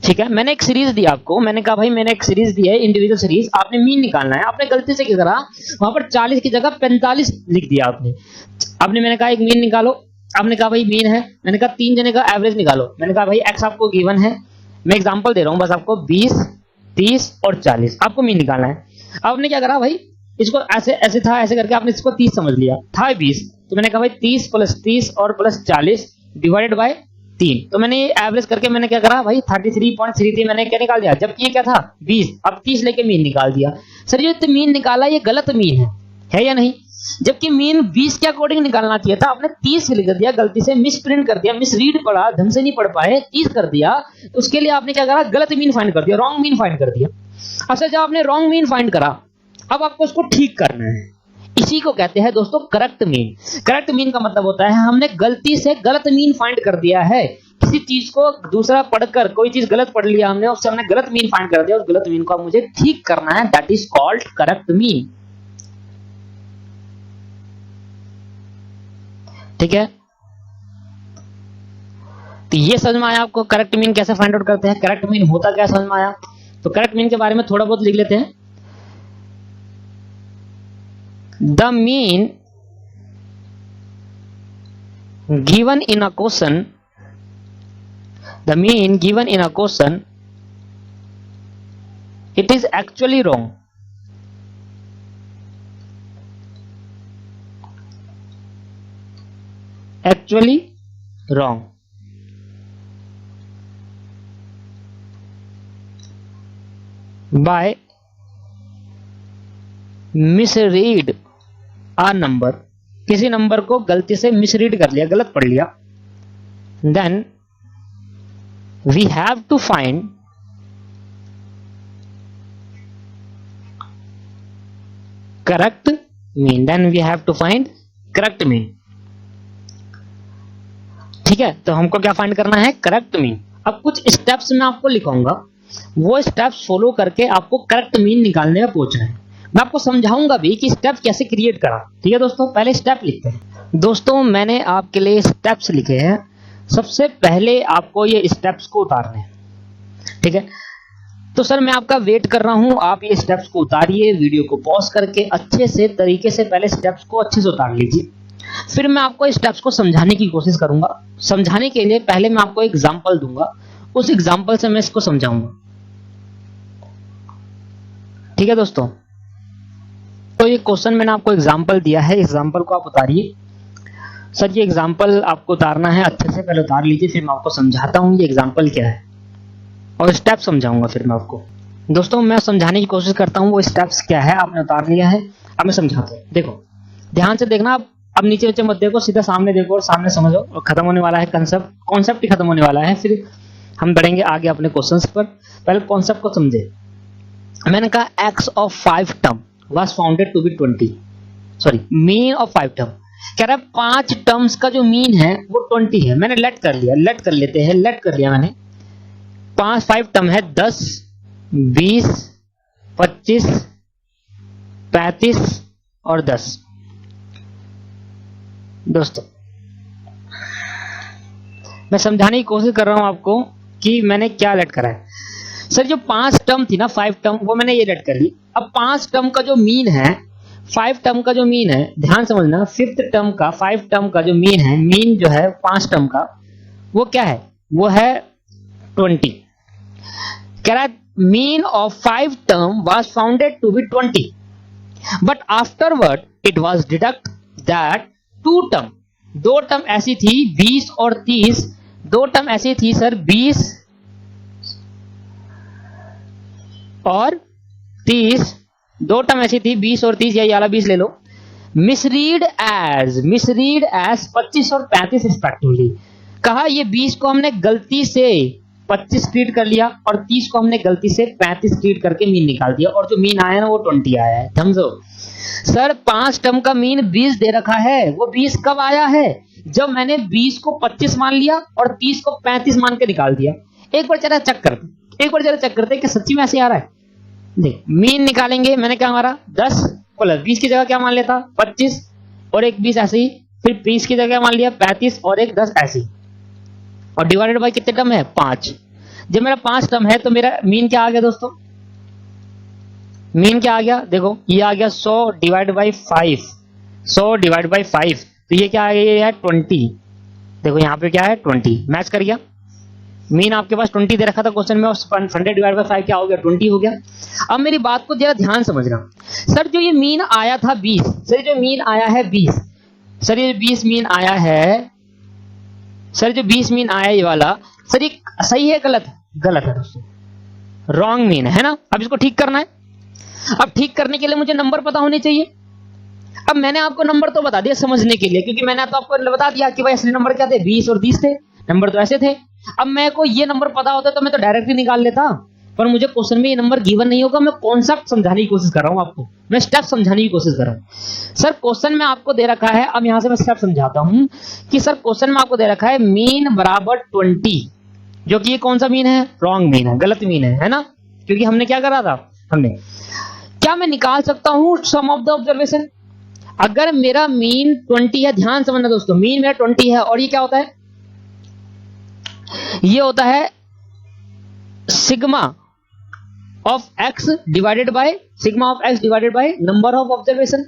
ठीक है। मैंने एक सीरीज दी आपको, मैंने कहा भाई मैंने एक सीरीज दी है इंडिविजुअल सीरीज, आपने मीन निकालना है। आपने गलती से क्या करा, वहां पर 40 की जगह 45 लिख दिया आपने मैंने कहा एक मीन निकालो, आपने कहा भाई मीन है, मैंने कहा 3 जने का एवरेज निकालो, मैंने कहा भाई एक्स आपको गिवन है, मैं एग्जांपल दे रहा हूं बस आपको 20 30 और 40 आपको मीन निकालना है। आपने क्या करा भाई, इसको ऐसे ऐसे था, ऐसे करके आपने इसको 30 समझ लिया, था 20, तो मैंने कहा भाई 30 प्लस 30 और प्लस 40 डिवाइडेड बाय 3, तो मैंने ये एवरेज करके मैंने क्या करा भाई 33.33 मैंने क्या निकाल दिया, जबकि ये क्या था 20, अब 30 लेके मीन निकाल दिया। सर ये तो मीन निकाला ये गलत मीन है या नहीं? जबकि मीन 20 के अकॉर्डिंग निकालना चाहिए था, आपने 30 लिख दिया, गलती से मिस प्रिंट कर दिया, मिस रीड पढ़ा, ढंग से नहीं पढ़ पाए, 30 कर दिया, तो उसके लिए आपने क्या करा, गलत मीन फाइंड कर दिया, रॉन्ग मीन फाइंड कर दिया। अच्छा जब आपने रॉन्ग मीन फाइंड करा, अब आपको उसको ठीक करना है, इसी को कहते हैं दोस्तों करेक्ट मीन। करेक्ट मीन का मतलब होता है हमने गलती से गलत मीन फाइंड कर दिया है, किसी चीज को दूसरा पढ़कर कोई चीज गलत पढ़ लिया हमने, उससे हमने गलत मीन फाइंड कर दिया, उस गलत मीन को मुझे ठीक करना है, that is called correct mean, ठीक है। तो ये समझ में आया आपको करेक्ट मीन कैसे फाइंड आउट करते हैं, करेक्ट मीन होता क्या समझ में आया। तो करेक्ट मीन के बारे में थोड़ा बहुत लिख लेते हैं। The mean given in a question, the mean given in a question it is actually wrong, actually wrong by misread a number, किसी नंबर को गलती से मिसरीड कर लिया, गलत पढ़ लिया, then we have to find correct mean, then we have to find correct mean, ठीक है। तो हमको क्या फाइंड करना है, करेक्ट मीन। अब कुछ स्टेप्स मैं आपको लिखाऊंगा, वो स्टेप्स फॉलो करके आपको करेक्ट मीन निकालने में पहुंचना है। मैं आपको समझाऊंगा भी कि स्टेप कैसे क्रिएट करा, ठीक है दोस्तों। पहले स्टेप लिखते हैं दोस्तों, मैंने आपके लिए स्टेप्स लिखे हैं। सबसे पहले आपको ये स्टेप्स को उतारने हैं, ठीक है। तो सर मैं आपका वेट कर रहा हूं, आप ये स्टेप्स को उतारिए, वीडियो को पॉज करके अच्छे से तरीके से पहले स्टेप्स को अच्छे से उतार लीजिए, फिर मैं आपको स्टेप्स को समझाने की कोशिश करूंगा। समझाने के लिए पहले मैं आपको एग्जांपल दूंगा, उस एग्जांपल से मैं इसको समझाऊंगा। ठीक है दोस्तों, तो ये क्वेश्चन मैंने आपको एग्जांपल दिया है, एग्जांपल को आप उतारिए। सर ये एग्जांपल आपको उतारना है, अच्छे से पहले उतार लीजिए, फिर मैं आपको समझाता हूं ये एग्जांपल क्या है और स्टेप समझाऊंगा फिर मैं आपको। दोस्तों मैं समझाने की कोशिश करता हूं वो स्टेप्स क्या है, आपने उतार लिया है, अब मैं समझाता हूं। देखो ध्यान से देखना, आप अब नीचे नीचे मत देखो, सीधा सामने देखो और सामने समझो, और खत्म होने वाला है कॉन्सेप्ट ही खत्म होने वाला है, फिर हम बढ़ेंगे आगे अपने क्वेश्चंस पर। पहले कॉन्सेप्ट को समझे। मैंने कहा x of 5 term was founded to be 20, sorry mean of 5 term, कह रहा है 5 टर्म्स का जो मीन है वो 20 है। मैंने लेट कर लिया, लेट कर लेते हैं, लेट कर लिया मैंने। 5 टर्म है 10, 20, 25, 35 और 10। दोस्तों मैं समझाने की कोशिश कर रहा हूं आपको कि मैंने क्या लेट करा है। सर जो 5 टर्म थी ना, 5 टर्म, वो मैंने ये लेट कर ली। अब 5 टर्म का जो मीन है, 5 टर्म का जो मीन है, ध्यान समझना, 5th टर्म का 5 टर्म का जो मीन है, मीन जो है 5 टर्म का वो क्या है, वो है 20। कह रहा है mean of 5 term was founded to be 20, but afterward it was deduct that 2 term, 2 term ऐसी थी 20 और 30, 2 टर्म ऐसी थी सर 20 और 30, 2 टर्म ऐसी थी 20 और 30, या 20 ले लो, मिसरीड एज 25 और 35 रिस्पेक्टिवली। कहा ये 20 को हमने गलती से 25 ट्रीट कर लिया और 30 को हमने गलती से 35 ट्रीट करके मीन निकाल दिया, और जो मीन आया ना वो 20 आया है। समझो सर 5 टर्म का मीन 20 दे रखा है, वो 20 कब आया है, जब मैंने 20 को 25 मान लिया और 30 को 35 मान के निकाल दिया। एक बार जरा चेक करते कि सच्ची में ऐसे आ रहा है। देख मीन निकालेंगे, मैंने क्या मारा 10 प्लस 20 की जगह क्या मान लेता 25 और एक 20 ऐसे ही, फिर 20 की जगह मान लिया 35 और एक 10 ऐसे ही, और डिवाइडेड बाय कितने टर्म है 5। जब मेरा 5 टर्म है तो मेरा मीन क्या आ गया दोस्तों, मीन क्या आ गया, देखो ये आ गया 100 डिवाइड बाई 5, 100 डिवाइड बाई 5, तो ये क्या आ गया, ये है 20। देखो यहाँ पे क्या है 20, मैच कर गया। मीन आपके पास 20 दे रखा था क्वेश्चन में, और 100 डिवाइड बाई 5 क्या हो गया 20 हो गया। अब मेरी बात को जरा ध्यान समझना। सर जो ये मीन आया था 20, सर जो मीन आया है 20, सर ये 20 मीन आया है, सर जो 20 मीन आया ये वाला, सर ये सही है गलत है, गलत है दोस्तों, रॉन्ग मीन है ना। अब इसको ठीक करना है, अब ठीक करने के लिए मुझे नंबर पता होने चाहिए। अब मैंने आपको नंबर तो बता दिया समझने के लिए, क्योंकि मैंने तो आपको बता दिया कि भाई असली नंबर क्या थे, 20 और 30 थे, नंबर तो ऐसे थे। अब मेरे को ये नंबर पता होता तो मैं तो डायरेक्टली निकाल लेता, पर मुझे क्वेश्चन में ये नंबर गिवन नहीं होगा। मैं कॉन्सेप्ट समझाने की कोशिश कर रहा हूं आपको, मैं स्टेप समझाने की कोशिश कर रहा हूं। सर क्वेश्चन में आपको दे रखा है, अब यहां से मैं स्टेप समझाता हूं कि सर क्वेश्चन में आपको दे रखा है मीन बराबर 20, जो कि ये कौन सा मीन है, रॉन्ग मीन है, गलत मीन है ना, क्योंकि हमने क्या करा था, हमने क्या मैं निकाल सकता हूं सम ऑफ द ऑब्जर्वेशन। अगर मेरा मीन 20 है, ध्यान समझना दोस्तों, मीन मेरा 20 है, और ये क्या होता है, ये होता है sigma of x divided by sigma of x divided by number of observation.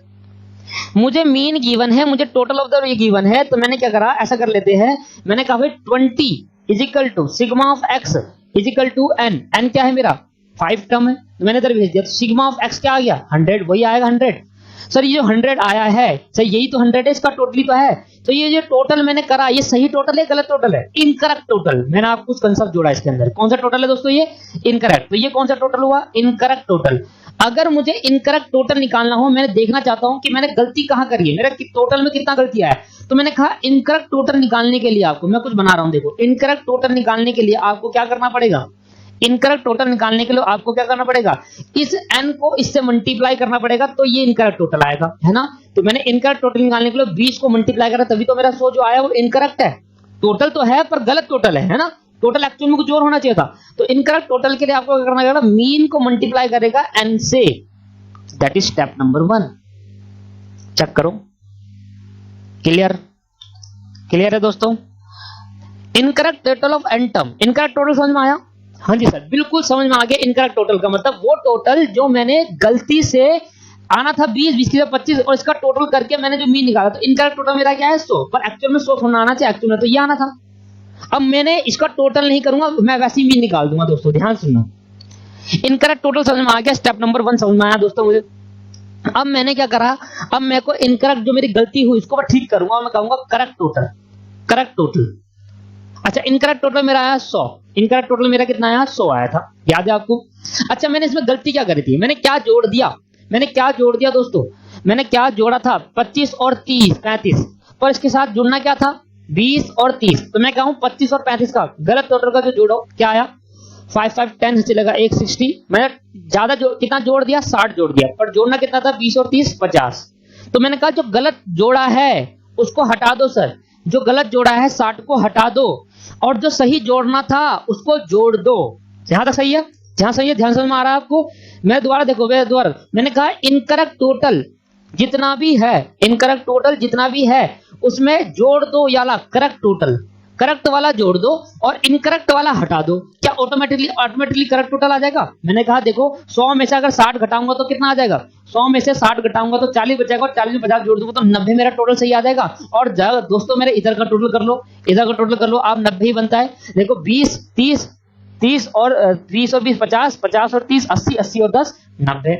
मुझे मीन गिवन है, मुझे टोटल ऑब्जर्व ये गिवन है, तो मैंने क्या करा, ऐसा कर लेते हैं, मैंने कहा भाई 20 is equal to sigma of x is equal to n, n क्या है मेरा 5 टर्म है, तो मैंने इधर भेज दिया, तो सिग्मा ऑफ x क्या आ गया 100, वही आएगा 100। सर ये जो 100 आया है, सर यही तो 100 है, इसका टोटली तो है, तो ये जो टोटल मैंने करा ये सही टोटल है गलत टोटल है, इनकरेक्ट टोटल। मैंने आपको कुछ कंसेप्ट जोड़ा इसके अंदर, कौन सा टोटल है दोस्तों, ये इनकरेक्ट। तो ये कौन सा टोटल हुआ, इनकरेक्ट टोटल। अगर मुझे इनकरेक्ट टोटल निकालना हो, मैंने देखना चाहता हूं कि मैंने गलती कहां करी है, मेरा टोटल में कितना गलती आया है, तो मैंने कहा इनकरेक्ट टोटल निकालने के लिए आपको मैं कुछ बना रहा हूं, देखो इनकरेक्ट टोटल निकालने के लिए आपको क्या करना पड़ेगा, इनकरेक्ट टोटल निकालने के लिए आपको क्या करना पड़ेगा, इस n को इससे मल्टीप्लाई करना पड़ेगा, तो ये इनकरेक्ट टोटल आएगा, है ना। तो मैंने इनकरेक्ट टोटल निकालने के लिए 20 को मल्टीप्लाई करा, तभी तो मेरा 100 जो आया वो इनकरेक्ट है। टोटल तो है पर गलत टोटल है ना, टोटल एक्चुअल में कुछ और होना चाहिए था। तो इनकरेक्ट टोटल के लिए आपको क्या करना पड़ेगा, मीन को मल्टीप्लाई करेगा n से, that is step number 1। Check करो, क्लियर, क्लियर है दोस्तों। Incorrect total of n term, incorrect total समझ में आया। हाँ जी सर, बिल्कुल समझ में आ गया। इनकरेक्ट टोटल का मतलब वो टोटल जो मैंने गलती से आना था 20, 20 की 25 और इसका टोटल करके मैंने जो मीन निकाला, तो इनकरेक्ट टोटल मेरा क्या है 100, पर एक्चुअल में 100 थोड़ा आना चाहिए, एक्चुअल में तो ये आना था। अब मैंने इसका टोटल नहीं करूंगा, मैं वैसे ही मीन निकाल दूंगा। दोस्तों ध्यान सुनना, इनकरेक्ट टोटल समझ में आ गया, स्टेप नंबर 1 समझ में आया दोस्तों मुझे। अब मैंने क्या करा, अब मेरे को इनकरेक्ट जो मेरी गलती हुई इसको मैं ठीक करूंगा, मैं कहूंगा करेक्ट टोटल, करेक्ट टोटल। अच्छा, इनकरेक्ट टोटल मेरा आया 100, इनकरेक्ट टोटल मेरा कितना आया 100 आया था, याद है आपको। अच्छा, मैंने इसमें गलती क्या करी थी, मैंने क्या जोड़ दिया, मैंने क्या जोड़ दिया दोस्तों, मैंने क्या जोड़ा था 25 और 30 35, पर इसके साथ जुड़ना क्या था 20 और 30, तो मैं कहूं 25 और 35 का गलत टोटल का जो जोड़ो क्या आया 5 5 10 से चलेगा 160, मैंने ज्यादा कितना जोड़ दिया 60 जोड़ दिया, पर जोड़ना कितना था 20 और 30 50। तो मैंने कहा जो गलत जोड़ा है उसको हटा दो सर, जो गलत जोड़ा है 60 को हटा दो और जो सही जोड़ना था उसको जोड़ दो। यहां तक सही है, जहां सही है ध्यान समझ में आ रहा है आपको। मैं दोबारा देखो, दोबारा मैंने कहा इनकरेक्ट टोटल जितना भी है, इनकरेक्ट टोटल जितना भी है उसमें जोड़ दो याला करेक्ट टोटल, करेक्ट वाला जोड़ दो और इनकरेक्ट वाला हटा दो, क्या ऑटोमेटिकली करेक्ट टोटल आ जाएगा। मैंने कहा देखो 100 में से अगर 60 घटाऊंगा तो कितना आ जाएगा, 100 में से 60 घटाऊंगा तो 40 बचेगा और 40 में 50 जोड़ दूंगा तो 90 मेरा टोटल सही आ जाएगा। और दोस्तों मेरे इधर का टोटल कर लो, इधर का टोटल कर लो आप, 90 ही बनता है। देखो 20 30 30 और 20 और 20 50 50 और 30 80 80 और 10 90।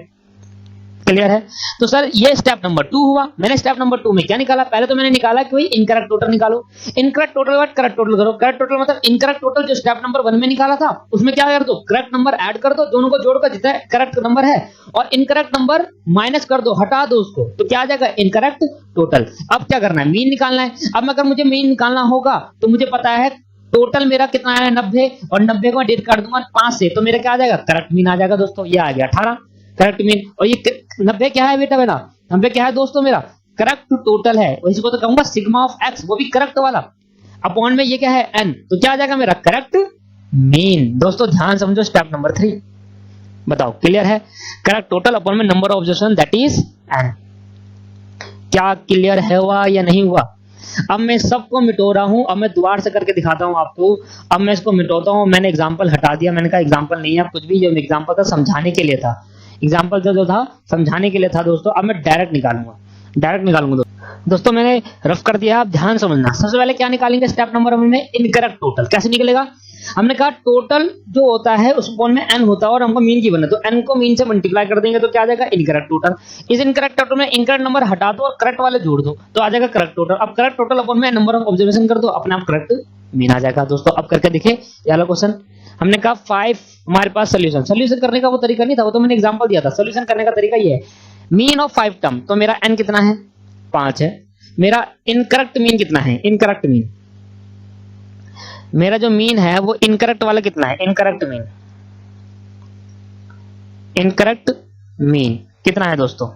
क्लियर है। तो सर ये स्टेप नंबर 2 हुआ। मैंने स्टेप नंबर 2 में क्या निकाला, पहले तो मैंने निकाला कि भाई इनकरेक्ट टोटल निकालो, इनकरेक्ट टोटल के बाद करेक्ट टोटल करो। करेक्ट टोटल मतलब इनकरेक्ट टोटल जो स्टेप नंबर 1 में निकाला था उसमें क्या कर दो करेक्ट नंबर ऐड कर दो, दोनों को जोड़कर जितना करेक्ट नंबर है और इनकरेक्ट नंबर माइनस कर दो, हटा दो उसको, तो क्या आ जाएगा इनकरेक्ट टोटल। अब क्या करना है, मीन निकालना है। अब अगर मुझे मीन निकालना होगा तो मुझे पता है टोटल मेरा कितना है 90 और 90 को डिवाइड कर दूंगा 5 से, तो मेरा क्या आ जाएगा करेक्ट मीन आ जाएगा दोस्तों, ये आ गया 18 करेक्ट मीन। और ये 90 क्या है बेटा, 90 क्या है दोस्तों मेरा करेक्ट टोटल है, और इसको तो कहूंगा सिग्मा ऑफ एक्स, वो भी करेक्ट वाला, अपॉन में ये क्या है एन, तो क्या आ जाएगा मेरा करेक्ट मीन। दोस्तों ध्यान समझो, स्टेप नंबर 3 बताओ क्लियर है, करेक्ट टोटल अपॉन में number of observation that is an. क्या क्लियर है हुआ या नहीं हुआ। अब मैं सबको मिटो रहा हूं, अब मैं दोबारा से करके दिखाता हूं आपको। अब मैं इसको मिटाता हूं, मैंने एग्जांपल हटा दिया, मैंने कहा एग्जांपल नहीं है कुछ भी, जो एग्जांपल था समझाने के लिए था, एग्जांपल जो था समझाने के लिए था दोस्तों। अब मैं डायरेक्ट निकालूंगा दोस्तों मैंने रफ कर दिया, आप ध्यान समझना। सबसे पहले क्या निकालेंगे स्टेप नंबर में इनकरेक्ट टोटल। कैसे निकलेगा, हमने कहा टोटल जो होता है उस पॉइंट में एन होता है और हमको मीन की बनना, तो एन को मीन से मल्टीप्लाई कर देंगे तो क्या आ जाएगा इनकरेक्ट टोटल। इस इनकरेक्ट टोटल में इनकरेक्ट नंबर हटा दो और करेक्ट वाले जोड़ दो तो आ जाएगा करेक्ट टोटल। अब करेक्ट टोटल अपॉन में नंबर ऑफ ऑब्जर्वेशन कर दो, अपने आप करेक्ट मीन आ जाएगा दोस्तों। अब करके दिखे ये वाला क्वेश्चन, हमने कहा 5 हमारे पास सोल्यूशन करने का वो तरीका नहीं था, वो तो मैंने एग्जांपल दिया था। सोल्यूशन करने का तरीका ये है, मीन ऑफ 5 टर्म, तो मेरा एन कितना है 5 है। मेरा इनकरेक्ट मीन कितना है, इनकरेक्ट मीन मेरा जो मीन है वो इनकरेक्ट वाला कितना है, इनकरेक्ट मीन कितना है दोस्तों,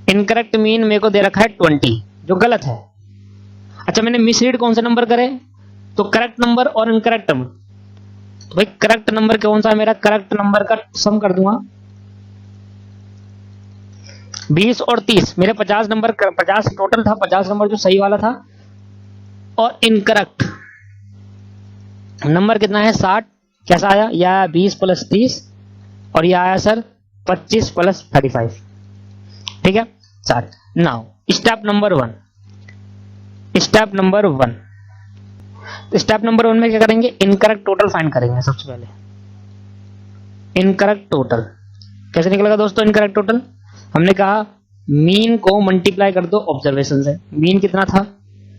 इनकरेक्ट मीन मेरे को दे रखा है 20 जो गलत है। अच्छा मैंने मिसरीड कौन से नंबर करे, तो करेक्ट नंबर और इनकरेक्ट नंबर, तो भाई करेक्ट नंबर कौन सा है मेरा, करेक्ट नंबर का सम कर दूंगा 20 और 30, मेरे 50 नंबर 50 टोटल था, 50 नंबर जो सही वाला था और इनकरेक्ट नंबर कितना है 60। कैसा आया, या 20 प्लस 30 और यह आया सर 25 प्लस 35, ठीक है 60। Now step number 1, step number 1, तो स्टेप नंबर 1 में क्या करेंगे, इनकरेक्ट टोटल फाइंड करेंगे। सबसे पहले इनकरेक्ट टोटल कैसे निकलेगा दोस्तों, इनकरेक्ट टोटल हमने कहा मीन को मल्टीप्लाई कर दो ऑब्जर्वेशन से, मीन कितना था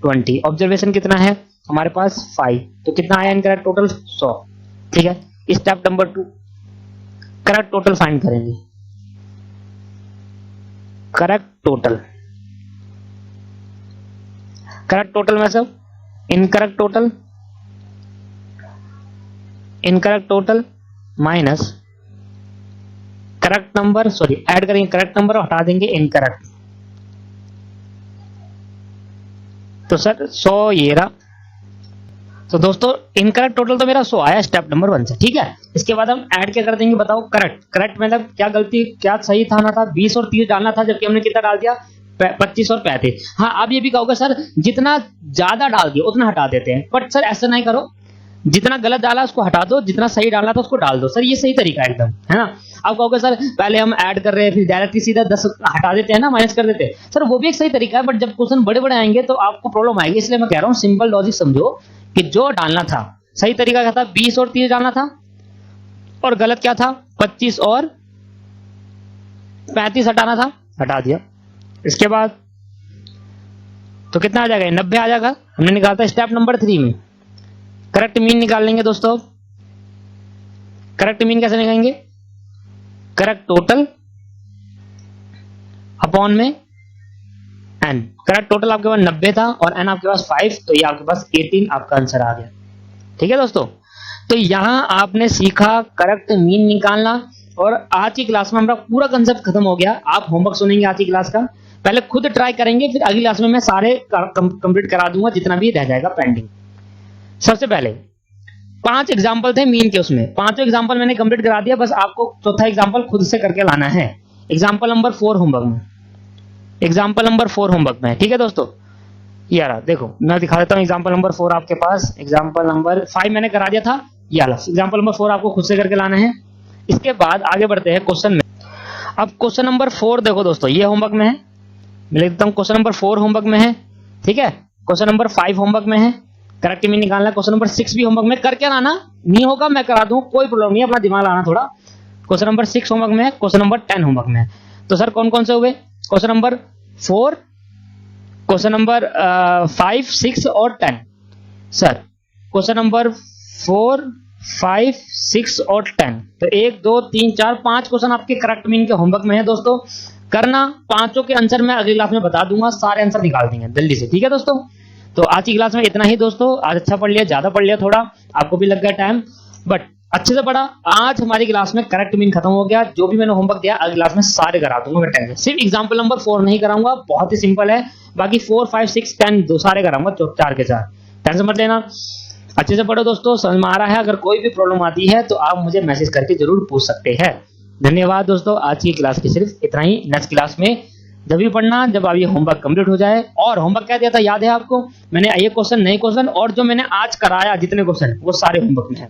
20, ऑब्जर्वेशन कितना है हमारे पास 5, तो कितना आया इनकरेक्ट टोटल 100, ठीक है। Step number 2 correct total find करेंगे, करेक्ट टोटल में सब incorrect total minus correct number, sorry add करेंगे करेक्ट नंबर और हटा देंगे इनकरेक्ट, तो सर 100 ये रहा। तो दोस्तों इनकरेक्ट टोटल तो मेरा 100 आया स्टेप नंबर 1 से, ठीक है। इसके बाद हम ऐड क्या कर देंगे बताओ, करेक्ट मतलब क्या गलती क्या सही था ना था, 20 और 30 डालना था जबकि हमने कितना डाल दिया 25 और 35। हाँ, आप ये भी कहोगे सर जितना ज्यादा डाल दिया उतना हटा देते हैं, बट सर ऐसा नहीं करो, जितना गलत डाला उसको हटा दो, जितना सही डाला था उसको डाल दो। सर ये सही तरीका है एकदम, है ना। आप कहोगे सर पहले हम ऐड कर रहे हैं फिर डायरेक्टली सीधा 10 हटा देते हैं ना, माइनस कर देते हैं। सर वो भी एक सही तरीका है, बट जब क्वेश्चन बड़े बड़े आएंगे तो आपको प्रॉब्लम आएगी, इसलिए मैं कह रहा हूँ सिंपल लॉजिक समझो कि जो डालना था सही तरीका क्या था, 20 और 30 डालना था, और गलत क्या था 25 और 35 हटाना था, हटा दिया। इसके बाद तो कितना आ जाएगा, 90 आ जाएगा। हमने निकाला था स्टेप नंबर 3 में करेक्ट मीन निकाल लेंगे दोस्तों। करेक्ट मीन कैसे निकालेंगे, करेक्ट टोटल अपॉन में एन। करेक्ट टोटल आपके पास 90 था और एन आपके पास 5, तो ये आपके पास 18 आपका आंसर आ गया। ठीक है दोस्तों, तो यहां आपने सीखा करेक्ट मीन निकालना, और आज की क्लास में हमारा पूरा कंसेप्ट खत्म हो गया। आप होमवर्क सुनेंगे आज की क्लास का, पहले खुद ट्राई करेंगे, फिर अगली क्लास में मैं सारे कंप्लीट करा दूंगा जितना भी रह जाएगा पेंडिंग। सबसे पहले 5 एग्जाम्पल थे मीन के, उसमें 5 एग्जाम्पल मैंने कंप्लीट करा दिया, बस आपको चौथा एग्जाम्पल खुद से करके लाना है। एग्जाम्पल नंबर 4 होमवर्क में, एग्जाम्पल नंबर 4 होमवर्क में, ठीक है दोस्तों। यार देखो मैं दिखा देता हूँ एग्जाम्पल नंबर 4 आपके पास। एग्जाम्पल नंबर 5 मैंने करा दिया था, ये एग्जाम्पल नंबर 4 आपको खुद से करके लाना है। इसके बाद आगे बढ़ते हैं क्वेश्चन में। अब क्वेश्चन नंबर 4 देखो दोस्तों, ये होमवर्क में है, मैं लिख देता हूँ क्वेश्चन नंबर 4 होमवर्क में है, ठीक है। क्वेश्चन नंबर 5 होमवर्क में है, करेक्ट मीन निकालना। क्वेश्चन नंबर 6 भी होमवर्क में, करके लाना, नहीं होगा मैं करा दूं, कोई प्रॉब्लम नहीं है, अपना दिमाग लाना थोड़ा। क्वेश्चन नंबर 6 होमवर्क में है, क्वेश्चन नंबर 10 होमवर्क में है। तो सर कौन कौन से हुए, क्वेश्चन नंबर 4, क्वेश्चन नंबर 5, 6 और 10। सर क्वेश्चन नंबर 4, 5, 6 और 10, तो 1 2 3 4 5 क्वेश्चन आपके करेक्ट मीन के होमवर्क में है दोस्तों। करना, पांचों के आंसर मैं अगली क्लास में बता दूंगा, सारे आंसर निकाल देंगे जल्दी से, ठीक है दोस्तों। तो आज की क्लास में इतना ही दोस्तों। आज अच्छा पढ़ लिया, ज्यादा पढ़ लिया थोड़ा, आपको भी लग गया टाइम, बट अच्छे से पढ़ा। आज हमारी क्लास में करेक्ट मीन खत्म हो गया, जो भी मैंने होमवर्क दिया अगली क्लास में सारे करा दूंगा मैं टेंशन। सिर्फ एग्जाम्पल नंबर 4 नहीं कराऊंगा, बहुत ही सिंपल है, बाकी 4, 5, 6, 10 दो सारे कराऊंगा, 4 के 4, टेंशन मत लेना। अच्छे से पढ़ो दोस्तों, समझ में आ रहा है। अगर कोई भी प्रॉब्लम आती है तो आप मुझे मैसेज करके जरूर पूछ सकते हैं। धन्यवाद दोस्तों, आज की क्लास की सिर्फ इतना ही। नेक्स्ट क्लास में जब भी पढ़ना, जब आप ये होमवर्क कंप्लीट हो जाए। और होमवर्क क्या दिया था याद है आपको, मैंने ये क्वेश्चन, नए क्वेश्चन और जो मैंने आज कराया जितने क्वेश्चन वो सारे होमवर्क में है।